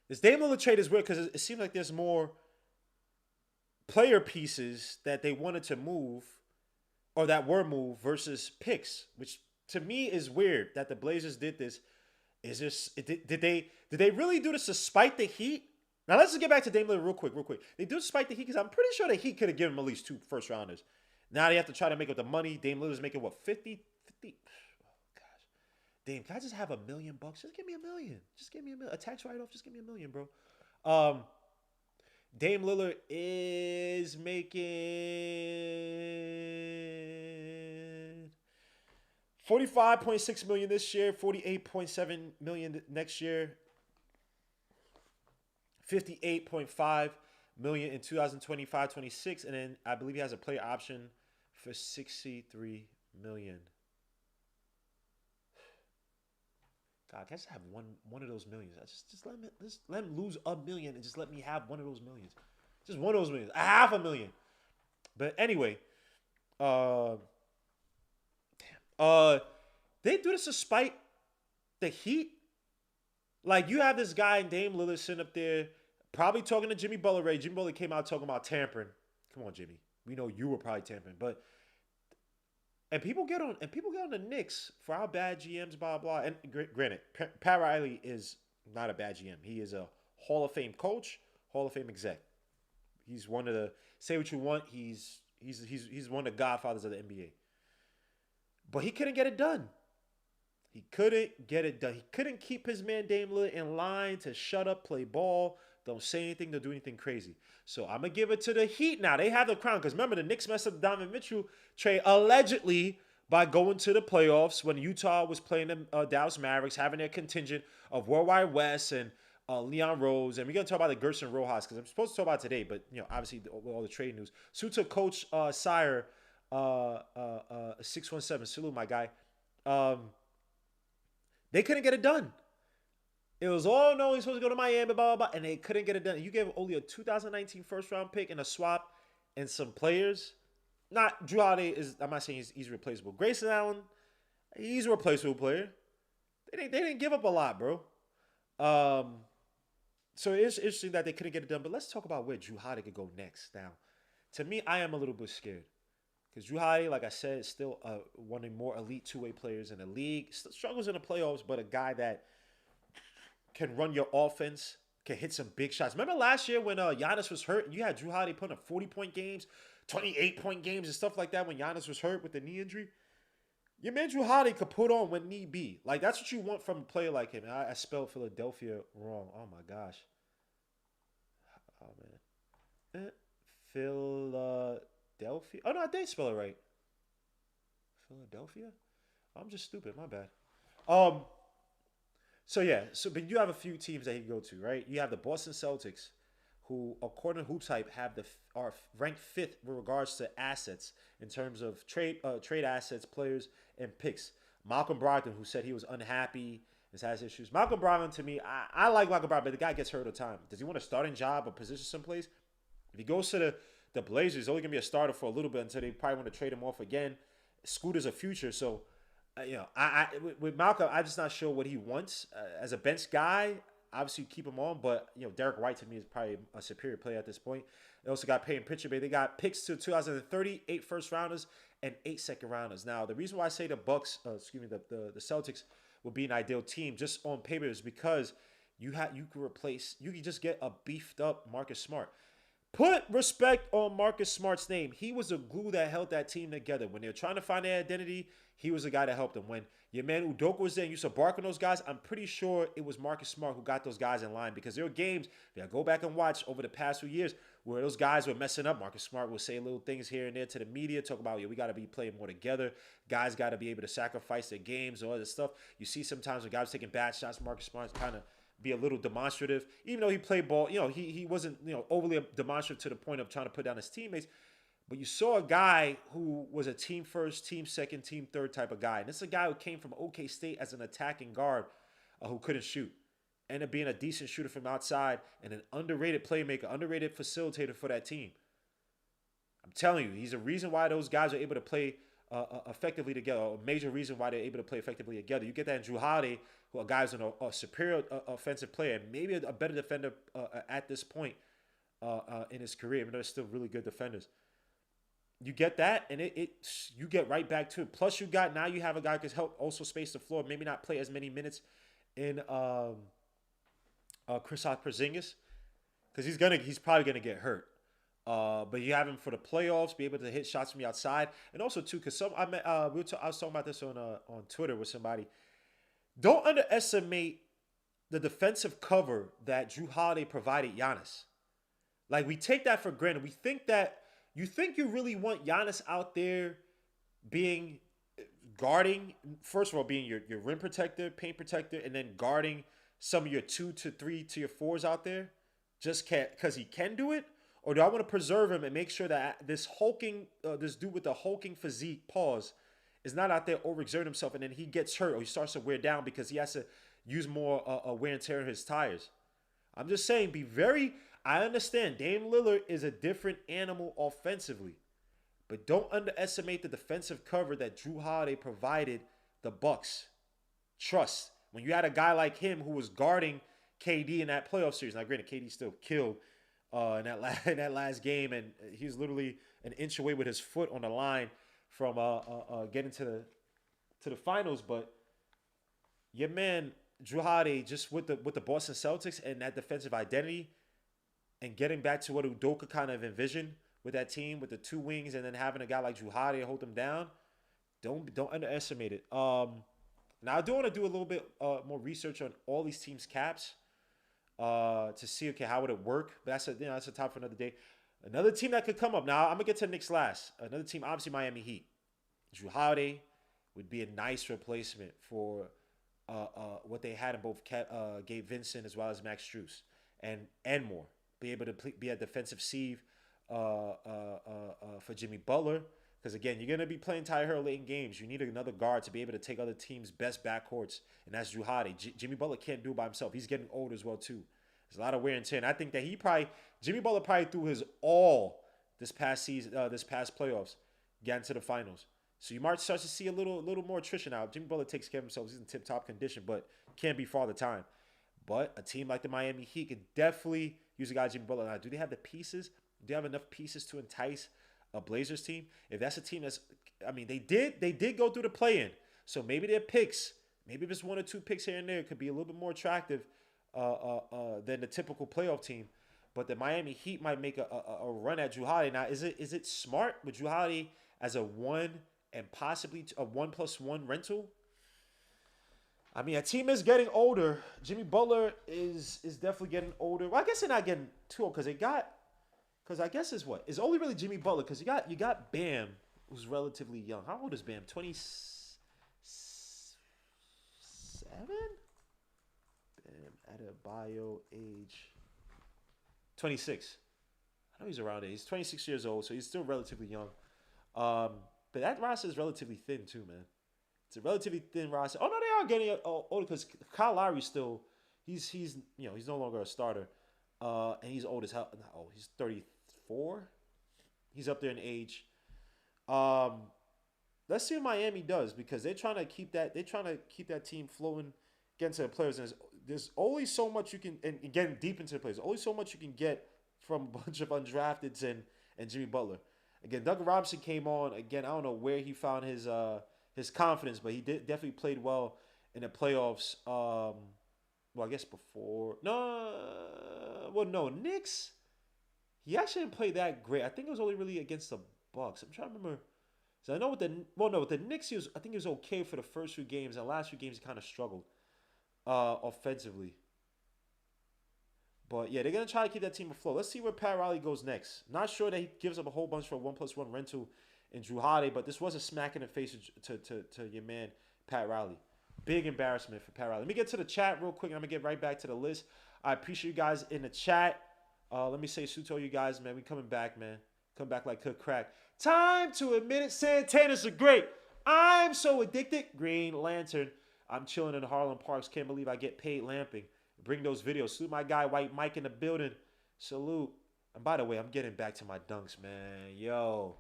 This Dame Lillard trade is weird because it seems like there's more player pieces that they wanted to move or that were moved versus picks, which to me is weird that the Blazers did this. Did they really do this to spite the Heat? Now, let's just get back to Dame Lillard real quick. They do spike the Heat because I'm pretty sure the Heat could have given him at least 2 first-rounders. Now they have to try to make up the money. Dame Lillard's making, what, 50? Oh, gosh. Dame, can I just have $1 million? Just give me $1 million. Just give me $1 million. A tax write-off, just give me $1 million, bro. Dame Lillard is making $45.6 million this year, $48.7 million next year. $58.5 million in 2025-26, and then I believe he has a player option for $63 million. God, I just have one of those millions. Just let him lose $1 million and just let me have one of those millions. Just one of those millions, $500,000. But anyway, they do this to spite the Heat. Like, you have this guy, Dame Lillard, sitting up there, probably talking to Jimmy Butler. Jimmy Butler came out talking about tampering. Come on, Jimmy. We know you were probably tampering, but people get on the Knicks for our bad GMs, blah blah. And granted, Pat Riley is not a bad GM. He is a Hall of Fame coach, Hall of Fame exec. He's one of the, say what you want. He's one of the godfathers of the NBA. But he couldn't get it done. He couldn't get it done. He couldn't keep his man Dame Lillard in line to shut up, play ball, don't say anything, don't do anything crazy. So I'm going to give it to the Heat now. They have the crown. Because remember, the Knicks messed up the Donovan Mitchell trade allegedly by going to the playoffs when Utah was playing the Dallas Mavericks, having their contingent of Worldwide West and Leon Rose. And we're going to talk about the Gerson Rojas because I'm supposed to talk about it today. But, obviously, all the trade news. Suits Coach Sire, 617. Salute, my guy. They couldn't get it done. It was all no, he's supposed to go to Miami, blah, blah, blah, and they couldn't get it done. You gave only a 2019 first-round pick and a swap and some players. Not Jrue Holiday I'm not saying he's replaceable. Grayson Allen, he's a replaceable player. They didn't give up a lot, bro. So it's interesting that they couldn't get it done. But let's talk about where Jrue Holiday could go next. Now, to me, I am a little bit scared. Because Jrue Holiday, like I said, is still one of the more elite two-way players in the league. Still struggles in the playoffs, but a guy that can run your offense, can hit some big shots. Remember last year when Giannis was hurt and you had Jrue Holiday putting up 40-point games, 28-point games and stuff like that when Giannis was hurt with the knee injury? Your man Jrue Holiday could put on when need be. Like, that's what you want from a player like him. I spelled Philadelphia wrong. Oh, my gosh. Oh, man. Philadelphia. Oh, no, I did spell it right. Philadelphia? I'm just stupid. My bad. But you have a few teams that he can go to, right? You have the Boston Celtics, who, according to HoopsHype, are ranked 5th with regards to assets in terms of trade assets, players, and picks. Malcolm Brogdon, who said he was unhappy, has issues. Malcolm Brogdon, to me, I like Malcolm Brogdon, but the guy gets hurt all the time. Does he want a starting job or position someplace? If he goes to the Blazers, he's only going to be a starter for a little bit until they probably want to trade him off again. Scooter's a future, so with Malcolm, I'm just not sure what he wants as a bench guy. Obviously, keep him on, but Derek White to me is probably a superior player at this point. They also got Peyton Pritchard. They got picks to 2030, 8 first rounders and 8 second rounders. Now, the reason why I say the Celtics would be an ideal team just on paper is because you could just get a beefed up Marcus Smart. Put respect on Marcus Smart's name. He was the glue that held that team together. When they were trying to find their identity, he was the guy that helped them. When your man Udoka was there and used to bark on those guys, I'm pretty sure it was Marcus Smart who got those guys in line because there were games that I go back and watch over the past few years where those guys were messing up. Marcus Smart would say little things here and there to the media, talk about, we got to be playing more together. Guys got to be able to sacrifice their games and all this stuff. You see sometimes when guys taking bad shots, Marcus Smart's kind of be a little demonstrative. Even though he played ball, he wasn't, overly demonstrative to the point of trying to put down his teammates. But you saw a guy who was a team first, team second, team third type of guy. And this is a guy who came from OK State as an attacking guard who couldn't shoot. Ended up being a decent shooter from outside and an underrated playmaker, underrated facilitator for that team. I'm telling you, he's a reason why those guys are able to play effectively together, a major reason why they're able to play effectively together. You get that in Jrue Holiday, who a guy's a superior offensive player, and maybe a better defender at this point in his career, even though they're still really good defenders. You get that, and you get right back to it. Plus, you have a guy who can help also space the floor, maybe not play as many minutes in Kristaps Porzingis, because he's probably gonna get hurt. But you have him for the playoffs, be able to hit shots from the outside, and also too, because I was talking about this on Twitter with somebody. Don't underestimate the defensive cover that Jrue Holiday provided Giannis. Like, we take that for granted. We think that you really want Giannis out there guarding, first of all, being your rim protector, paint protector, and then guarding some of your 2 to 3 to your 4s out there just because he can do it? Or do I want to preserve him and make sure that this dude with the hulking physique, is not out there overexerting himself and then he gets hurt or he starts to wear down because he has to use more wear and tear in his tires? I'm just saying, I understand Dame Lillard is a different animal offensively, but don't underestimate the defensive cover that Jrue Holiday provided the Bucks. Trust. When you had a guy like him who was guarding KD in that playoff series. Now, granted, KD still killed in that last game, and he was literally an inch away with his foot on the line from getting to the finals. But your man Jrue Holiday, just with the Boston Celtics and that defensive identity, and getting back to what Udoka kind of envisioned with that team, with the two wings, and then having a guy like Jrue Holiday hold them down, don't underestimate it. Now I do want to do a little bit more research on all these teams' caps to see how would it work. But that's a topic for another day. Another team that could come up. Now I'm gonna get to the Knicks last. Another team, obviously Miami Heat. Jrue Holiday would be a nice replacement for what they had in both Gabe Vincent as well as Max Strus and more. Be able to be a defensive sieve for Jimmy Butler. Because, again, you're going to be playing Ty Herro late in games. You need another guard to be able to take other teams' best backcourts, and that's Jrue Holiday. Jimmy Butler can't do it by himself. He's getting old as well, too. There's a lot of wear and tear. And I think that Jimmy Butler probably threw his all this past season, this past playoffs, getting to the finals. So you might start to see a little more attrition out. Jimmy Butler takes care of himself. He's in tip-top condition, but can't be for all the time. But a team like the Miami Heat could definitely use a guy like Jimmy Butler. Now, do they have the pieces? Do they have enough pieces to entice a Blazers team? If that's a team they did go through the play-in. So maybe their picks, maybe if it's one or two picks here and there, could be a little bit more attractive than the typical playoff team. But the Miami Heat might make a run at Jrue Holiday. Now, is it smart with Jrue Holiday as a 1 and possibly a 1+1 rental? I mean, a team is getting older. Jimmy Butler is definitely getting older. Well, I guess they're not getting too old because I guess it's only really Jimmy Butler, because you got Bam, who's relatively young. How old is Bam? 27? Bam Adebayo, age 26. I know he's around it. He's 26 years old, so he's still relatively young. But that roster is relatively thin too, man. It's a relatively thin roster. Oh no, they are getting older because Kyle Lowry's still he's no longer a starter, and he's old as hell. Not old. He's 34. He's up there in age. Let's see what Miami does, because they're trying to keep that team flowing, getting to the players. And there's only so much you can, and getting deep into the players. Only so much you can get from a bunch of undrafteds and Jimmy Butler. Again, Duncan Robinson came on. Again, I don't know where he found his confidence, but he definitely played well in the playoffs. Well, I guess before. No, Knicks. He actually didn't play that great. I think it was only really against the Bucks. I'm trying to remember. So I know with the Knicks, I think he was okay for the first few games. And the last few games, he kind of struggled offensively. But yeah, they're gonna try to keep that team afloat. Let's see where Pat Riley goes next. Not sure that he gives up a whole bunch for a 1+1 rental in Jrue Holiday, but this was a smack in the face to your man Pat Riley. Big embarrassment for Pat Riley. Let me get to the chat real quick, and I'm gonna get right back to the list. I appreciate you guys in the chat. Let me say Suto, you guys, man. We coming back, man. Come back like cook crack. Time to admit it. Santana's a great. I'm so addicted. Green Lantern. I'm chilling in Harlem Parks. Can't believe I get paid lamping. Bring those videos. Salute my guy, White Mike, in the building. Salute. And by the way, I'm getting back to my dunks, man. Yo.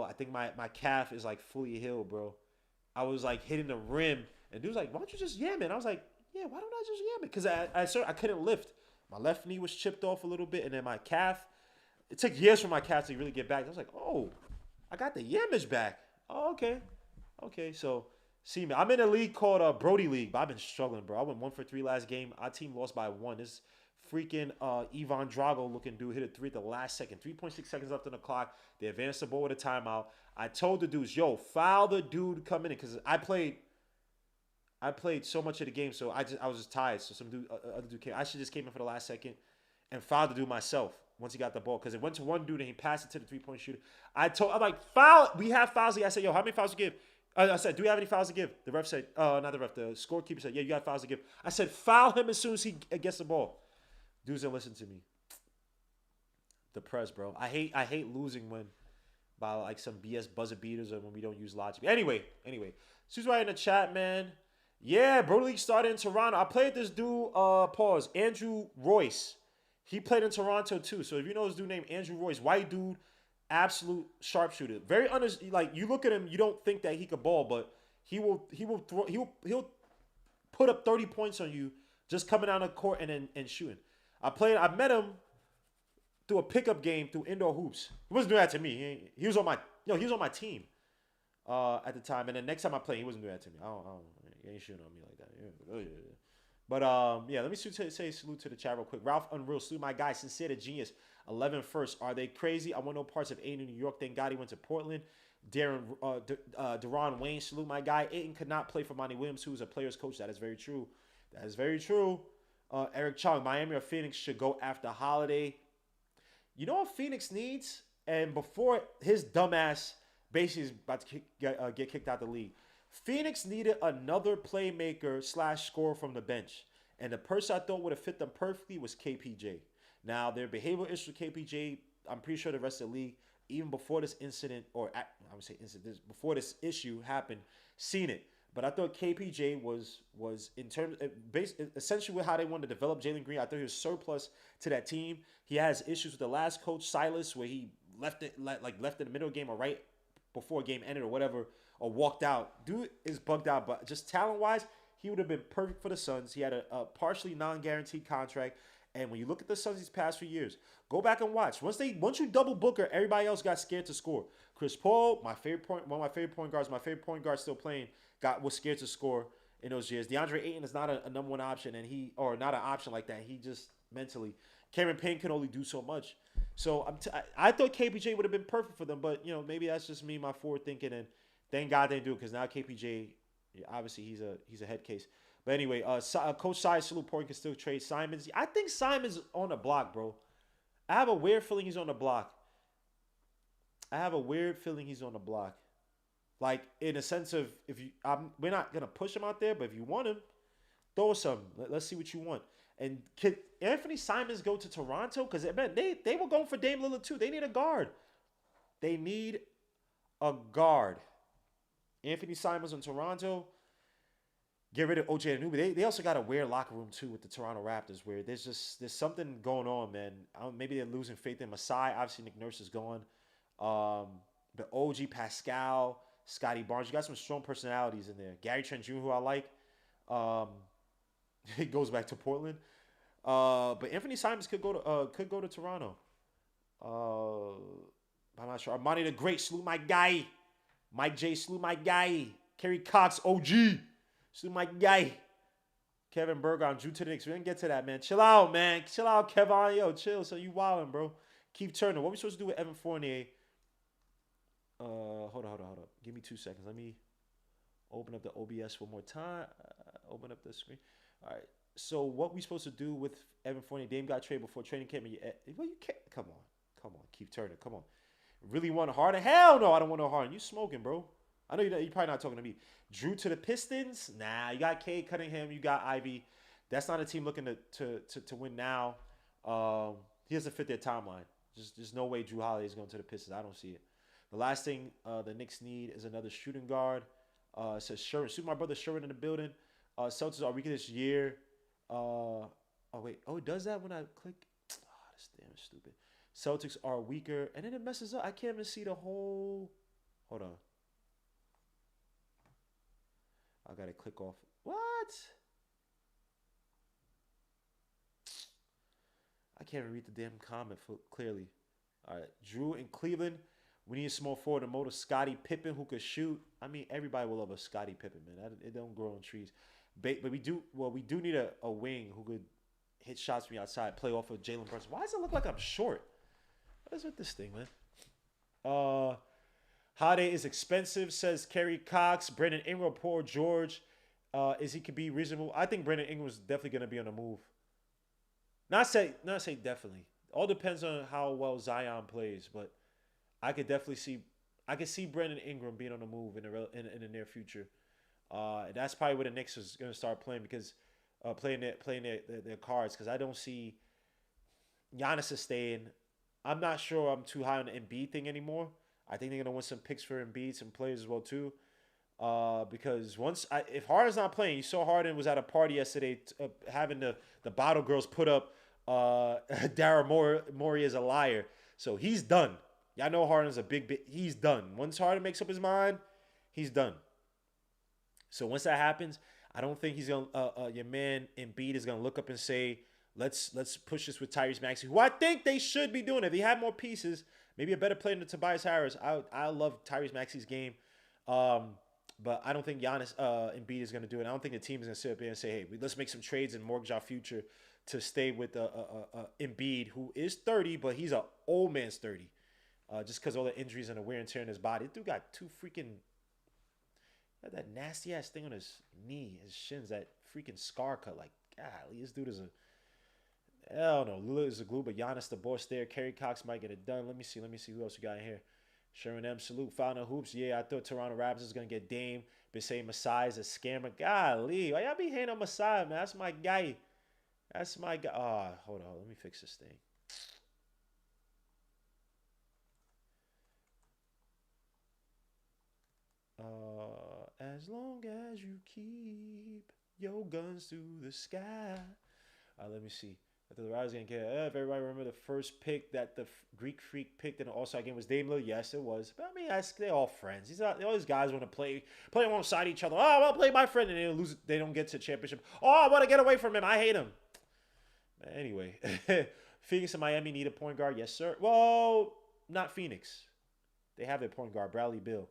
I think my calf is like fully healed, bro. I was like hitting the rim, and dude was like, "Why don't you just yam it?" I was like, "Yeah, why don't I just yam it?" Because I couldn't lift. My left knee was chipped off a little bit, and then my calf. It took years for my calf to really get back. I was like, "Oh, I got the yamage back." Oh, okay. So. See me. I'm in a league called Brody League, but I've been struggling, bro. I went 1 for 3 last game. Our team lost by 1. This freaking Ivan Drago looking dude hit a 3 at the last second. 3.6 seconds left on the clock. They advanced the ball with a timeout. I told the dudes, yo, foul the dude coming in, because I played so much of the game, so I was just tired. So other dude came. I should just came in for the last second and fouled the dude myself once he got the ball, because it went to one dude and he passed it to the 3-point shooter. I'm like, foul. We have fouls. I said, yo, how many fouls you give? I said, do we have any fouls to give? The ref said, not the ref, the scorekeeper said, yeah, you got fouls to give. I said, foul him as soon as he gets the ball. Dudes didn't listen to me. Depressed, bro. I hate losing when by like some BS buzzer beaters or when we don't use logic. Anyway. Sue's right in the chat, man. Yeah, Bro League started in Toronto. I played this dude, Andrew Royce. He played in Toronto too. So if you know this dude named Andrew Royce, white dude, absolute sharpshooter. Very like you look at him, you don't think that he could ball, but he'll put up 30 points on you just coming down the court and shooting. I met him through a pickup game through indoor hoops. He wasn't doing that to me. He was on my team at the time. And then next time I played, he wasn't doing that to me. I don't he ain't shooting on me like that. Yeah. But let me say salute to the chat real quick. Ralph Unreal, salute my guy, Sincere the Genius. 11 first. Are they crazy? I want no parts of Aiden in New York. Thank God he went to Portland. Deron Wayne, salute my guy. Aiden could not play for Monty Williams, who's a player's coach. That is very true. Eric Chong, Miami or Phoenix should go after Holiday. You know what Phoenix needs? And before his dumbass basically is about to get kicked out of the league, Phoenix needed another playmaker / scorer from the bench. And the person I thought would have fit them perfectly was KPJ. Now, their behavioral issues with KPJ, I'm pretty sure the rest of the league, even before this incident, before this issue happened, seen it. But I thought KPJ was in terms, essentially with how they wanted to develop Jalen Green, I thought he was surplus to that team. He has issues with the last coach, Silas, where he left in the middle of the game or right before a game ended or whatever, or walked out. Dude is bugged out, but just talent-wise, he would have been perfect for the Suns. He had a partially non-guaranteed contract. And when you look at the Suns these past few years, go back and watch. Once you double Booker, everybody else got scared to score. Chris Paul, one of my favorite point guards still playing, was scared to score in those years. DeAndre Ayton is not a number one option, or not an option like that. He just mentally, Cameron Payne can only do so much. So I thought KPJ would have been perfect for them, but maybe that's just me, my forward thinking, and thank God they didn't do it because now KPJ, obviously he's a head case. But anyway, Coach Sai, salute Portland can still trade Simons. I think Simons on the block, bro. I have a weird feeling he's on the block. Like, in a sense of, we're not going to push him out there, but if you want him, throw some. Let's see what you want. And can Anthony Simons go to Toronto? Because, man, they were going for Dame Lillard, too. They need a guard. Anthony Simons in Toronto. Get rid of OJ Anunoby. They also got a weird locker room, too, with the Toronto Raptors, where there's something going on, man. Maybe they're losing faith in Masai. Obviously, Nick Nurse is gone. But OG, Pascal, Scotty Barnes. You got some strong personalities in there. Gary Trent Jr., who I like. He goes back to Portland. But Anthony Simons could go to Toronto. I'm not sure. Armani the Great, salute my guy. Mike J, salute my guy. Kerry Cox, OG. Salute my guy. Kevin Berger on Jrue to the Knicks. We didn't get to that, man. Chill out, man. Chill out, Kevin. Yo, chill. So you wildin', bro. Keith Turner. What we supposed to do with Evan Fournier? Hold on. Give me 2 seconds. Let me open up the OBS one more time. Open up the screen. All right. So what we supposed to do with Evan Fournier? Dame got traded before training camp. Well, you can't. Come on. Keith Turner. Come on. Really want Harden? Hell no, I don't want no Harden. You smoking, bro. I know you're probably not talking to me. Jrue to the Pistons? Nah, you got Cade Cunningham. You got Ivy. That's not a team looking to win now. He doesn't fit their timeline. There's no way Jrue Holiday is going to the Pistons. I don't see it. The last thing the Knicks need is another shooting guard. It says Sherman. Shoot my brother Sherman in the building. Celtics are weak this year. It does that when I click? Oh, this damn is stupid. Celtics are weaker. And then it messes up. I can't even see the whole. Hold on. I got to click off. What? I can't even read the damn comment clearly. All right. Jrue in Cleveland. We need a small forward to motor Scottie Pippen who could shoot. I mean, everybody will love a Scottie Pippen, man. It don't grow on trees. But we do need a wing who could hit shots from the outside, play off of Jalen Brunson. Why does it look like I'm short? What is with this thing, man? Holiday is expensive, says Kerry Cox. Brandon Ingram, poor George. He could be reasonable. I think Brandon Ingram's definitely going to be on the move. Not say definitely. All depends on how well Zion plays, but I could definitely see Brandon Ingram being on the move in the near future. That's probably where the Knicks is going to start playing because playing their cards because I don't see Giannis is staying. I'm not sure I'm too high on the Embiid thing anymore. I think they're going to win some picks for Embiid, some players as well too. Because if Harden's not playing, you saw Harden was at a party yesterday having the bottle girls put up Daryl Morey as a liar. So he's done. Y'all know Harden's a big. He's done. Once Harden makes up his mind, he's done. So once that happens, I don't think he's gonna your man Embiid is gonna look up and say, let's push this with Tyrese Maxey, who I think they should be doing. If they have more pieces, maybe a better player than Tobias Harris. I love Tyrese Maxey's game. But I don't think Giannis Embiid is going to do it. I don't think the team is going to sit up here and say, hey, let's make some trades and mortgage our future to stay with Embiid, who is 30, but he's an old man's 30. Just because all the injuries and the wear and tear in his body. This dude got that nasty-ass thing on his knee, his shins, that freaking scar cut. Like, golly, this dude is hell no. Lillard is a glue, but Giannis the boss there. Kerry Cox might get it done. Let me see who else we got in here. Sharon M. Salute. Found hoops. Yeah, I thought Toronto Raptors was going to get Dame. Been saying Masai is a scammer. Golly, why y'all be hating on Masai, man? That's my guy. That's my guy. Hold on. Let me fix this thing. As long as you keep your guns to the sky. Let me see. I thought the Raptors going to get if everybody remember the first pick that the Greek Freak picked in the All-Star game was Dame Lillard. Yes, it was. But I mean, they're all friends. All these guys want to play alongside each other. Oh, I want to play my friend, and they lose. They don't get to the championship. Oh, I want to get away from him. I hate him. Anyway, Phoenix and Miami need a point guard. Yes, sir. Well, not Phoenix. They have their point guard, Bradley Beal.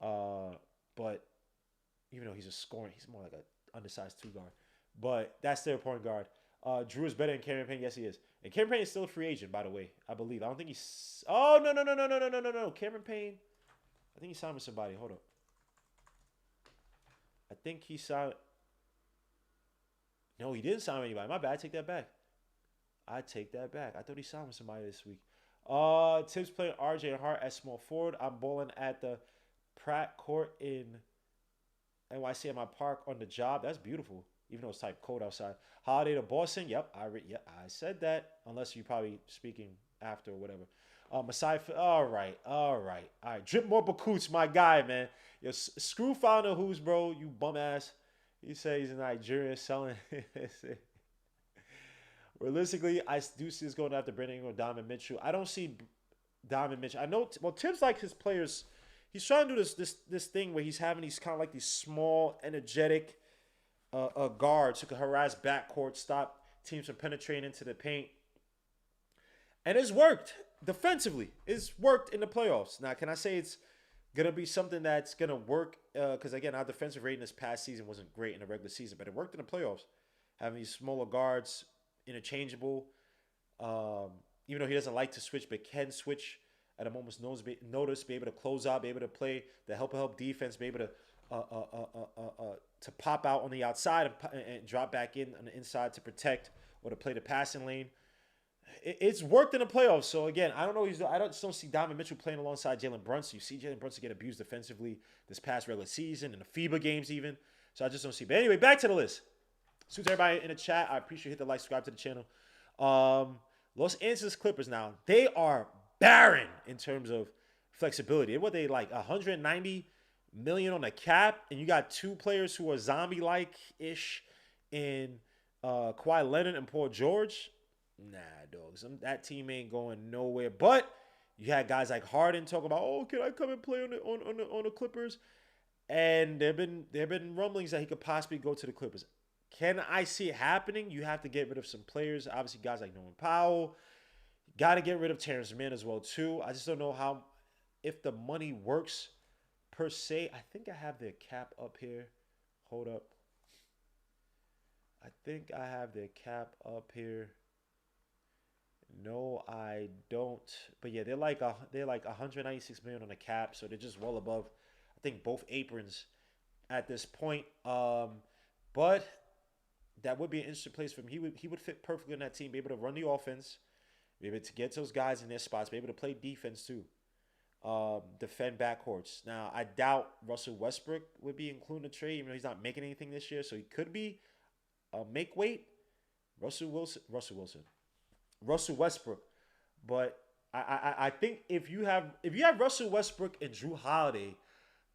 But even though he's a scoring, he's more like an undersized 2-guard. But that's their point guard. Jrue is better than Cameron Payne. Yes, he is. And Cameron Payne is still a free agent, by the way. I believe. I don't think he's. Oh no. Cameron Payne. I think he signed with somebody. Hold up. I think he signed. No, he didn't sign with anybody. My bad. I take that back. I thought he signed with somebody this week. Tibbs playing RJ and Hart at small forward. I'm bowling at the Pratt Court in NYC at my park on the job. That's beautiful. Even though it's type cold outside. Holiday to Boston. Yep, I said that. Unless you're probably speaking after or whatever. Masai. All right. Drip more Bakoots, my guy, man. Yo, screw founder who's, bro. You bum ass. He said he's in Nigeria selling. Realistically, I do see this going after Brandon Ingram or Donovan Mitchell. I don't see Donovan Mitchell. I know. Well, Tibbs like his players. He's trying to do this thing where he's having these kind of like these small, energetic. Guards who can harass backcourt, stop teams from penetrating into the paint. And it's worked defensively. It's worked in the playoffs. Now, can I say it's going to be something that's going to work? Because, again, our defensive rating this past season wasn't great in the regular season, but it worked in the playoffs. Having these smaller guards, interchangeable. Even though he doesn't like to switch, but can switch at a moment's notice, be able to close out, be able to play the help defense, be able to pop out on the outside and drop back in on the inside to protect or to play the passing lane. It's worked in the playoffs. So again, I just don't see Donovan Mitchell playing alongside Jalen Brunson. You see Jalen Brunson get abused defensively this past regular season and the FIBA games even. So I just don't see. But anyway, back to the list. Suits everybody in the chat. I appreciate you. Hit the like, subscribe to the channel. Los Angeles Clippers now, they are barren in terms of flexibility. What they like 190 million on the cap, and you got two players who are zombie-like-ish in Kawhi Leonard and Paul George. Nah, dogs. That team ain't going nowhere. But you had guys like Harden talk about, oh, can I come and play on the Clippers? And there have been rumblings that he could possibly go to the Clippers. Can I see it happening? You have to get rid of some players. Obviously, guys like Norman Powell. Got to get rid of Terrence Mann as well, too. I just don't know if the money works per se. I think I have their cap up here. Hold up. I think I have their cap up here. No, I don't. But yeah, they're like 196 million on the cap, so they're just well above, I think, both aprons at this point. But that would be an interesting place for him. He would fit perfectly in that team, be able to run the offense, be able to get those guys in their spots, be able to play defense too. Defend backcourts. Now, I doubt Russell Westbrook would be included in the trade, even though he's not making anything this year, so he could be a make weight. Russell Westbrook. But I think if you have Russell Westbrook and Jrue Holiday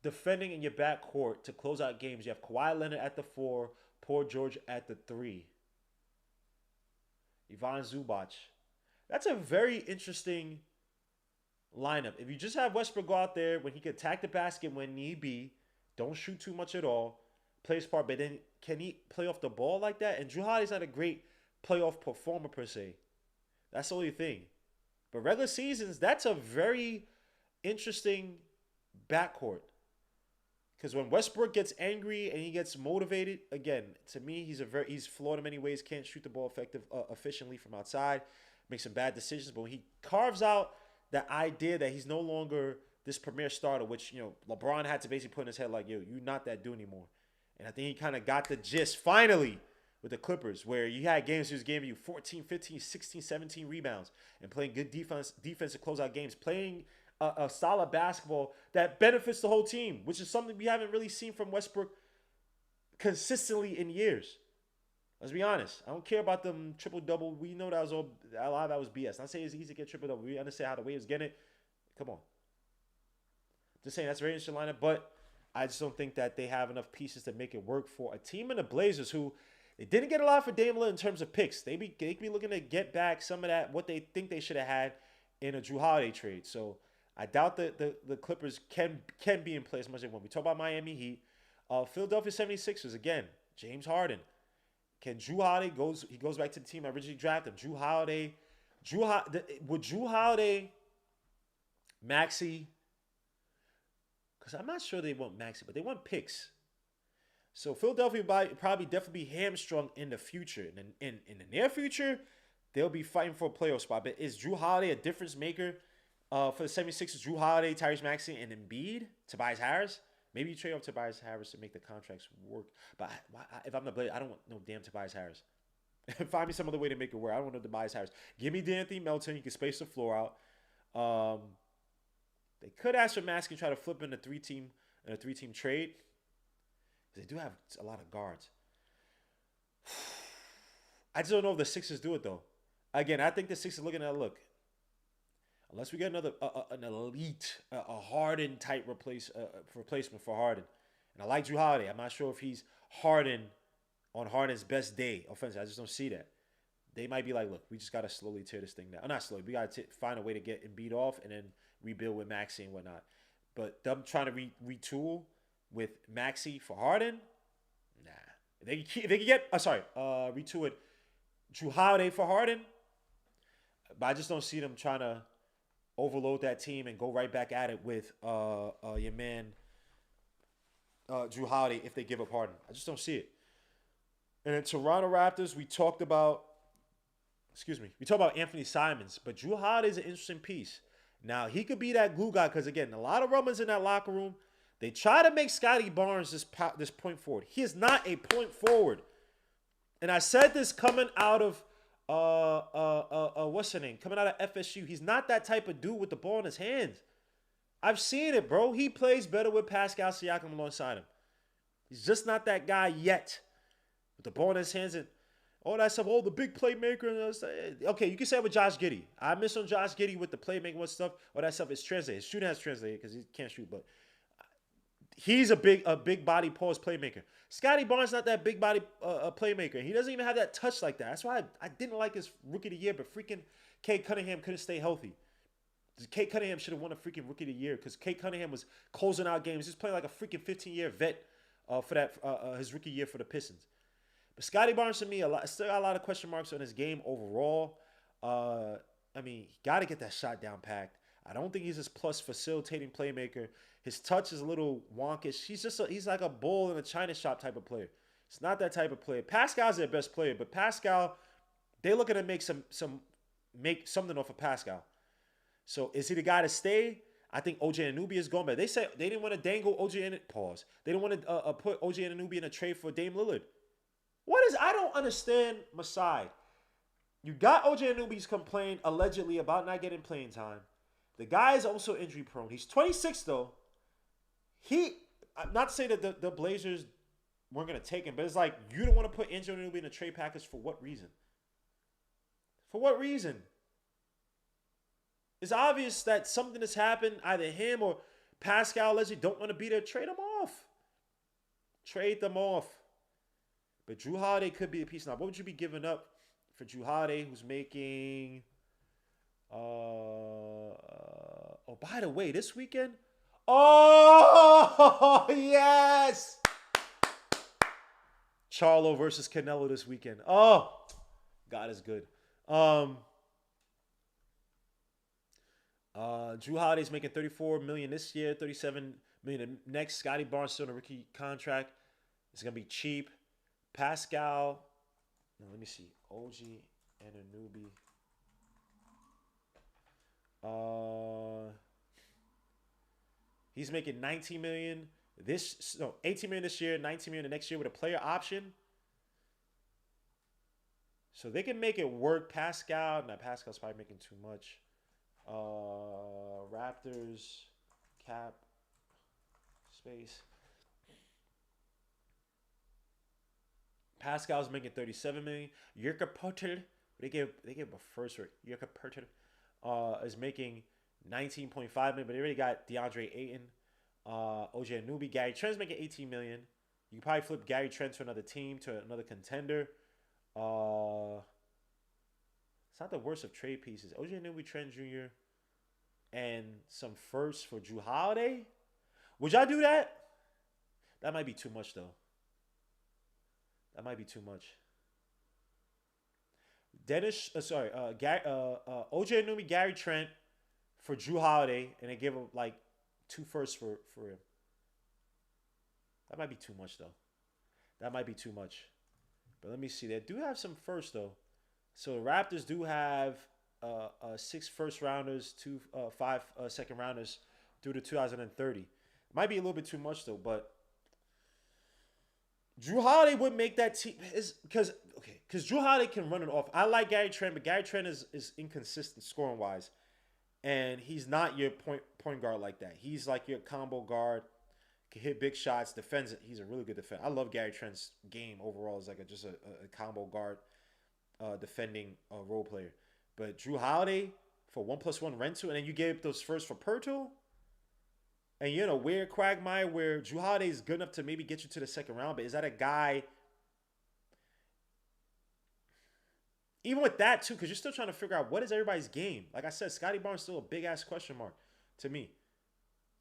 defending in your backcourt to close out games, you have Kawhi Leonard at the 4, Paul George at the 3, Ivan Zubac. That's a very interesting lineup. If you just have Westbrook go out there when he can attack the basket when need be, don't shoot too much at all, plays part, but then can he play off the ball like that? And Jrue Holiday's not a great playoff performer per se. That's the only thing. But regular seasons, that's a very interesting backcourt. Because when Westbrook gets angry and he gets motivated, again, to me, he's flawed in many ways. Can't shoot the ball efficiently from outside. Makes some bad decisions. But when he carves out the idea that he's no longer this premier starter, which, LeBron had to basically put in his head like, yo, you're not that dude anymore. And I think he kind of got the gist finally with the Clippers, where you had games he was giving you 14, 15, 16, 17 rebounds and playing good defense to close out games, playing a solid basketball that benefits the whole team, which is something we haven't really seen from Westbrook consistently in years. Let's be honest. I don't care about them triple-double. We know that was a lot of that was BS. Not saying it's easy to get triple-double. We understand how the way he was getting it. Come on. Just saying that's a very interesting lineup, but I just don't think that they have enough pieces to make it work for a team in the Blazers who they didn't get a lot for Dame Lillard in terms of picks. They could be looking to get back some of that, what they think they should have had in a Jrue Holiday trade. So I doubt that the Clippers can be in play as much as they want. We talk about Miami Heat. Philadelphia 76ers, again, James Harden. Can Jrue Holiday goes back to the team I originally drafted him. Would Jrue Holiday, Maxey, because I'm not sure they want Maxey, but they want picks. So Philadelphia will probably definitely be hamstrung in the future. And in the near future, they'll be fighting for a playoff spot. But is Jrue Holiday a difference maker for the 76ers? Jrue Holiday, Tyrese Maxey, and Embiid, Tobias Harris? Maybe you trade off Tobias Harris to make the contracts work. But if I'm the Blazers, I don't want no damn Tobias Harris. Find me some other way to make it work. I don't want no Tobias Harris. Give me D'Anthony Melton. You can space the floor out. They could ask for Maxey and try to flip in a three-team trade. They do have a lot of guards. I just don't know if the Sixers do it, though. Again, I think the Sixers are looking at, look, unless we get another an elite, a Harden-type replacement for Harden. And I like Jrue Holiday. I'm not sure if he's Harden on Harden's best day offensively. I just don't see that. They might be like, look, we just got to slowly tear this thing down. Not slowly. We got to find a way to get Embiid off and then rebuild with Maxey and whatnot. But them trying to retool with Maxey for Harden, nah. If they can get, retool it, Jrue Holiday for Harden, but I just don't see them trying to overload that team and go right back at it with your man Jrue Holiday if they give up Harden. I just don't see it. And in Toronto Raptors, we talked about Anthony Simons, but Jrue Holiday is an interesting piece. Now, he could be that glue guy because, again, a lot of rumors in that locker room. They try to make Scotty Barnes this point forward. He is not a point forward. And I said this coming out of what's her name? Coming out of FSU. He's not that type of dude with the ball in his hands. I've seen it, bro. He plays better with Pascal Siakam alongside him. He's just not that guy yet. With the ball in his hands and all that stuff. Oh, the big playmaker. Okay, you can say it with Josh Giddey. I miss on Josh Giddey with the playmaking and stuff. All that stuff is translated. His shooting has translated because he can't shoot, but he's a big body pause playmaker. Scotty Barnes not that big body playmaker. He doesn't even have that touch like that. That's why I didn't like his rookie of the year, but freaking Kate Cunningham couldn't stay healthy. Kate Cunningham should have won a freaking rookie of the year because Kate Cunningham was closing out games. He's playing like a freaking 15-year vet for that his rookie year for the Pistons. But Scotty Barnes, to me, still got a lot of question marks on his game overall. He got to get that shot down packed. I don't think he's this plus facilitating playmaker. His touch is a little wonkish. He's like a bull in a china shop type of player. It's not that type of player. Pascal's their best player, but Pascal, they're looking to make something off of Pascal. So is he the guy to stay? I think OG Anunoby is going back. They said they didn't want to dangle OG in it. Pause. They didn't want to put OG Anunoby in a trade for Dame Lillard. I don't understand Masai. You got OG Anunoby's complained allegedly about not getting playing time. The guy is also injury prone. He's 26 though. I'm not to say that the Blazers weren't going to take him, but it's like you don't want to put OG Anunoby in a trade package for what reason? For what reason? It's obvious that something has happened. Either him or Pascal allegedly don't want to be there. Trade them off. Trade them off. But Jrue Holiday could be a piece. Now, what would you be giving up for Jrue Holiday, who's making... by the way, this weekend... Oh, yeah! Charlo versus Canelo this weekend. Oh, God is good. Jrue Holiday's making $34 million this year, $37 million next. Scotty Barnes still on a rookie contract. It's gonna be cheap. Pascal, no, let me see. OG and a newbie. He's making $19 million 18 million this year, 19 million the next year with a player option. So they can make it work. Pascal, now Pascal's probably making too much. Raptors, cap, space. Pascal's making $37 million. Jrue Holiday, they gave a first for Jrue Holiday, is making $19.5 million, but they already got DeAndre Ayton, OG Anunoby. Gary Trent's making $18 million. You can probably flip Gary Trent to another team, to another contender. It's not the worst of trade pieces. OG Anunoby, Trent Jr., and some firsts for Jrue Holiday. Would y'all do that? That might be too much, though. That might be too much. OG Anunoby, Gary Trent for Jrue Holiday, and they give him like 2 firsts for him. That might be too much, though. That might be too much. But let me see. They do have some firsts, though. So the Raptors do have 6 first rounders, 5 second rounders through to 2030. Might be a little bit too much, though, but Jrue Holiday would make that team because Jrue Holiday can run it off. I like Gary Trent, but Gary Trent is inconsistent scoring wise, and he's not your point guard like that. He's like your combo guard, can hit big shots, defends it. He's a really good defender. I love Gary Trent's game overall as like just a combo guard, defending role player. But Jrue Holiday for 1+1 rental, and then you gave those first for Pirtle. And you're in a weird quagmire where Jrue Holiday is good enough to maybe get you to the second round, but is that a guy? Even with that, too, because you're still trying to figure out what is everybody's game. Like I said, Scotty Barnes is still a big-ass question mark to me.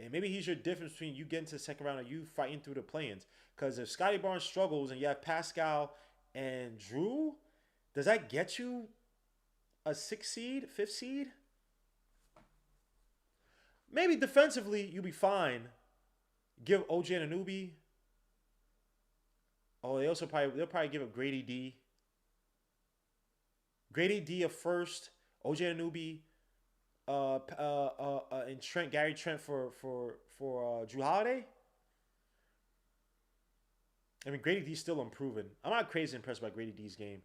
And maybe he's your difference between you getting to the second round and you fighting through the play-ins. Because if Scotty Barnes struggles and you have Pascal and Jrue, does that get you a 6th seed, 5th seed? Maybe defensively, you'll be fine. Give OG Anunoby. Oh, they'll probably give a Grady D. Grady D a first. OG Anunoby. And Gary Trent for Jrue Holiday. I mean, Grady D's still improving. I'm not crazy impressed by Grady D's game.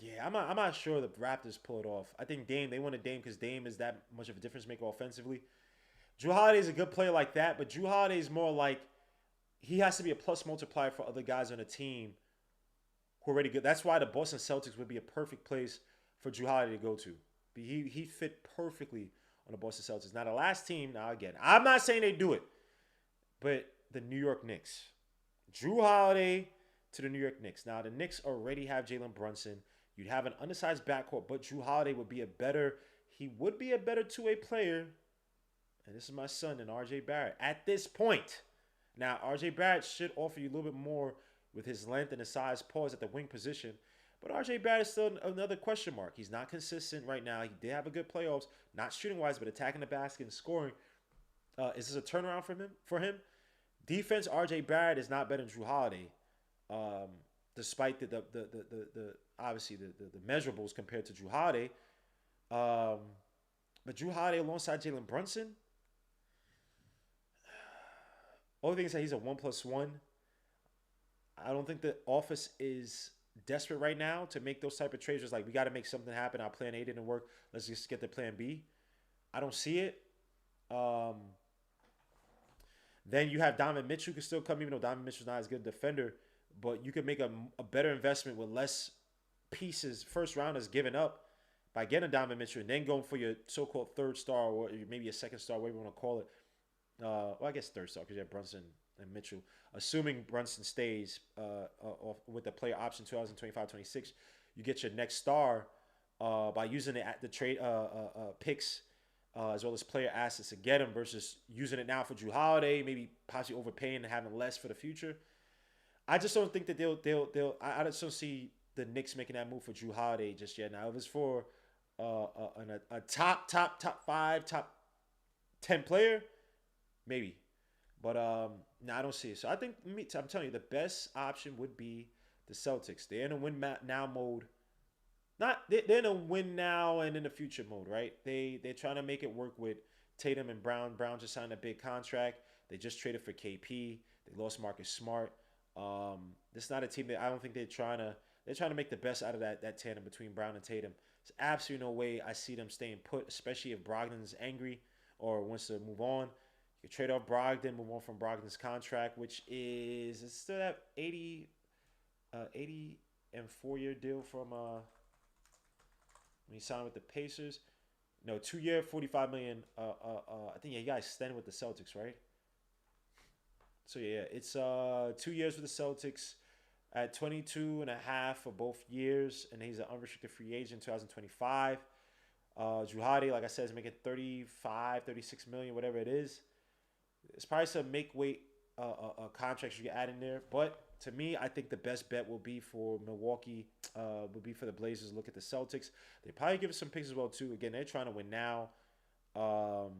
Yeah, I'm not sure the Raptors pull it off. I think they wanted Dame because Dame is that much of a difference maker offensively. Jrue Holiday is a good player like that, but Jrue Holiday is more like he has to be a plus multiplier for other guys on the team who are already good. That's why the Boston Celtics would be a perfect place for Jrue Holiday to go to. He fit perfectly on the Boston Celtics. Now, the last team, now again, I'm not saying they do it, but the New York Knicks. Jrue Holiday to the New York Knicks. Now, the Knicks already have Jalen Brunson. You'd have an undersized backcourt, but Jrue Holiday would be a better two-way player. And this is my son and RJ Barrett at this point. Now, RJ Barrett should offer you a little bit more with his length and his size, pause at the wing position. But RJ Barrett is still another question mark. He's not consistent right now. He did have a good playoffs, not shooting-wise, but attacking the basket and scoring. Is this a turnaround for him? Defense, RJ Barrett is not better than Jrue Holiday. Despite the obviously the measurables compared to Jrue Holiday. But Jrue Holiday alongside Jalen Brunson. Only thing is that he's a 1+1. I don't think the office is desperate right now to make those type of trades. It's like, we got to make something happen. Our plan A didn't work. Let's just get the plan B. I don't see it. Then you have Donovan Mitchell who can still come, even though Donovan Mitchell's not as good a defender. But you could make a better investment with less pieces, first rounders given up by getting Donovan Mitchell and then going for your so-called third star or maybe a second star, whatever you want to call it. Well, I guess third star because you have Brunson and Mitchell. Assuming Brunson stays with the player option 2025-26, you get your next star by using the trade picks as well as player assets to get him versus using it now for Jrue Holiday, maybe possibly overpaying and having less for the future. I just don't think that I just don't see the Knicks making that move for Jrue Holiday just yet. Now, if it's for a top 5, top 10 player, maybe. But no, I don't see it. So I think I'm telling you, the best option would be the Celtics. They're in a win now mode. They're in a win now and in the future mode, right? They're trying to make it work with Tatum and Brown. Brown just signed a big contract. They just traded for KP. They lost Marcus Smart. This is not a team that I don't think they're trying to make the best out of that tandem between Brown and Tatum. There's absolutely no way I see them staying put, especially if Brogdon's angry or wants to move on. You trade off Brogdon, move on from Brogdon's contract, which is it's still that 80 and 4-year deal from when he signed with the Pacers. No, 2-year, $45 million. I think he got extended with the Celtics, right? So yeah, it's 2 years with the Celtics at 22.5 for both years, and he's an unrestricted free agent in 2025. Jrue Holiday, like I said, is making 36 million, whatever it is. It's probably some make-weight contracts you can add in there. But to me, I think the best bet will be for Milwaukee, would be for the Blazers. Look at the Celtics. They probably give us some picks as well, too. Again, they're trying to win now. 1 or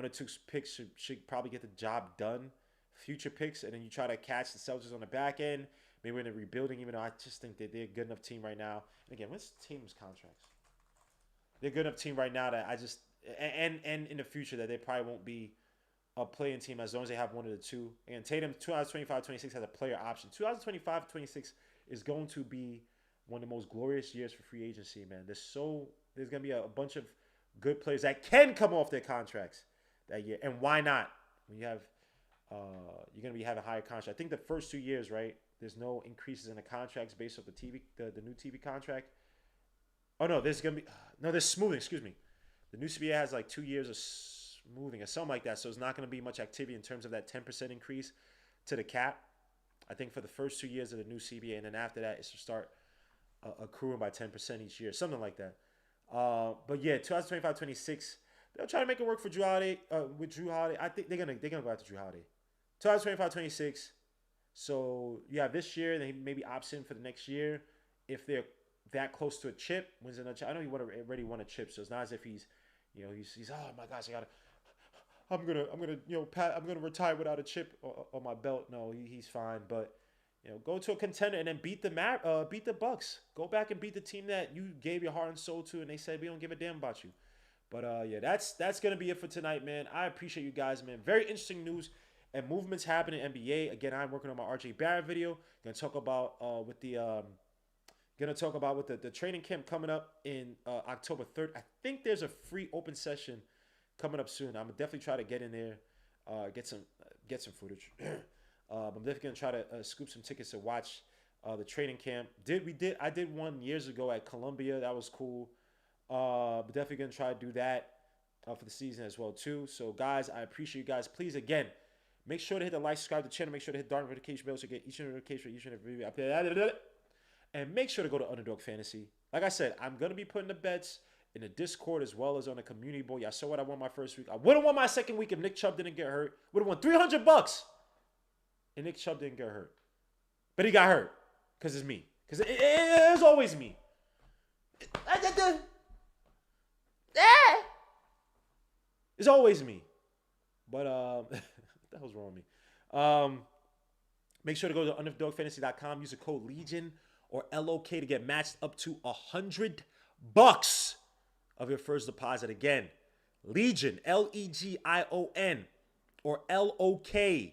2 picks should probably get the job done. Future picks, and then you try to catch the Celtics on the back end. Maybe we're in a rebuilding, even though I just think that they're a good enough team right now. And again, what's Tatum's contracts? They're a good enough team right now that I just and in the future that they probably won't be a playing team as long as they have one of the two. And Tatum, 2025-26 has a player option. 2025-26 is going to be one of the most glorious years for free agency, man. There's going to be a bunch of good players that can come off their contracts that year. And why not? When you have you're going to be having higher contracts. I think the first 2 years, right, there's no increases in the contracts based off the new TV contract. Oh, no, there's smoothing, excuse me. The new CBA has like 2 years of smoothing or something like that, so it's not going to be much activity in terms of that 10% increase to the cap. I think for the first 2 years of the new CBA, and then after that, it's to start accruing by 10% each year, something like that. But yeah, 2025-26, they'll try to make it work for Jrue Holiday. With Jrue Holiday, I think they're gonna go after Jrue Holiday. 2025-26. So you have this year, and then maybe opts in for the next year if they're that close to a chip. Wins another chip. I know he already won a chip, so it's not as if he's oh my gosh, I'm gonna retire without a chip on my belt. No, he's fine, but go to a contender and then beat the Bucks. Go back and beat the team that you gave your heart and soul to, and they said we don't give a damn about you. But yeah, that's gonna be it for tonight, man. I appreciate you guys, man. Very interesting news and movements happening in NBA. Again, I'm working on my RJ Barrett video. Gonna talk about with the training camp coming up in October 3rd. I think there's a free open session coming up soon. I'm gonna definitely try to get in there, get some footage. I'm definitely gonna try to scoop some tickets to watch the training camp. I did one years ago at Columbia. That was cool. But definitely gonna try to do that for the season as well too. So guys, I appreciate you guys. Please, again, make sure to hit the like, subscribe to the channel. Make sure to hit the darn notification bell so you get each notification for each and every video. And make sure to go to Underdog Fantasy. Like I said, I'm gonna be putting the bets in the Discord as well as on the community board. Y'all saw what I won my first week. I would have won my second week if Nick Chubb didn't get hurt. Would have won $300. And Nick Chubb didn't get hurt. But he got hurt. Because it's me. Because it's always me. It's always me. But what the hell's wrong with me? Make sure to go to underdogfantasy.com. Use the code LEGION or LOK to get matched up to $100 of your first deposit. Again, Legion, Legion, or LOK to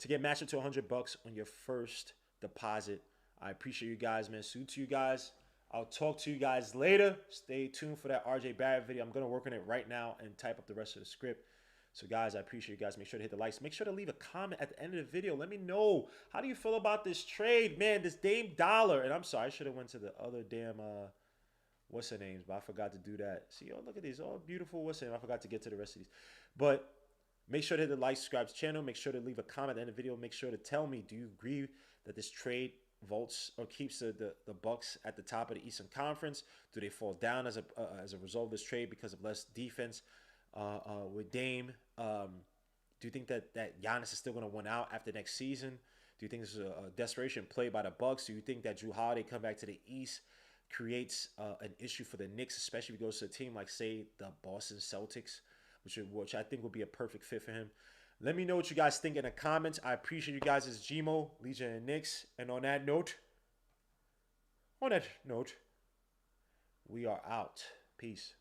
get matched up to $100 on your first deposit. I appreciate you guys, man. Salute to you guys. I'll talk to you guys later. Stay tuned for that RJ Barrett video. I'm going to work on it right now and type up the rest of the script. So, guys, I appreciate you guys. Make sure to hit the likes. Make sure to leave a comment at the end of the video. Let me know. How do you feel about this trade? Man, this Dame Dollar. And I'm sorry, I should have went to the other damn, what's her names? But I forgot to do that. See, oh, look at these. Oh, beautiful. What's her name? I forgot to get to the rest of these. But make sure to hit the like, subscribe to the channel. Make sure to leave a comment at the end of the video. Make sure to tell me, do you agree that this trade vaults or keeps the Bucks at the top of the Eastern Conference? Do they fall down as a result of this trade because of less defense with Dame. Do you think that Giannis is still going to win out after next season? Do you think this is a desperation play by the Bucks? Do you think that Jrue Holiday come back to the East creates an issue for the Knicks, especially if he goes to a team like, say, the Boston Celtics, which I think would be a perfect fit for him? Let me know what you guys think in the comments. I appreciate you guys. It's Gmo, Legion, and Knicks. And on that note, we are out. Peace.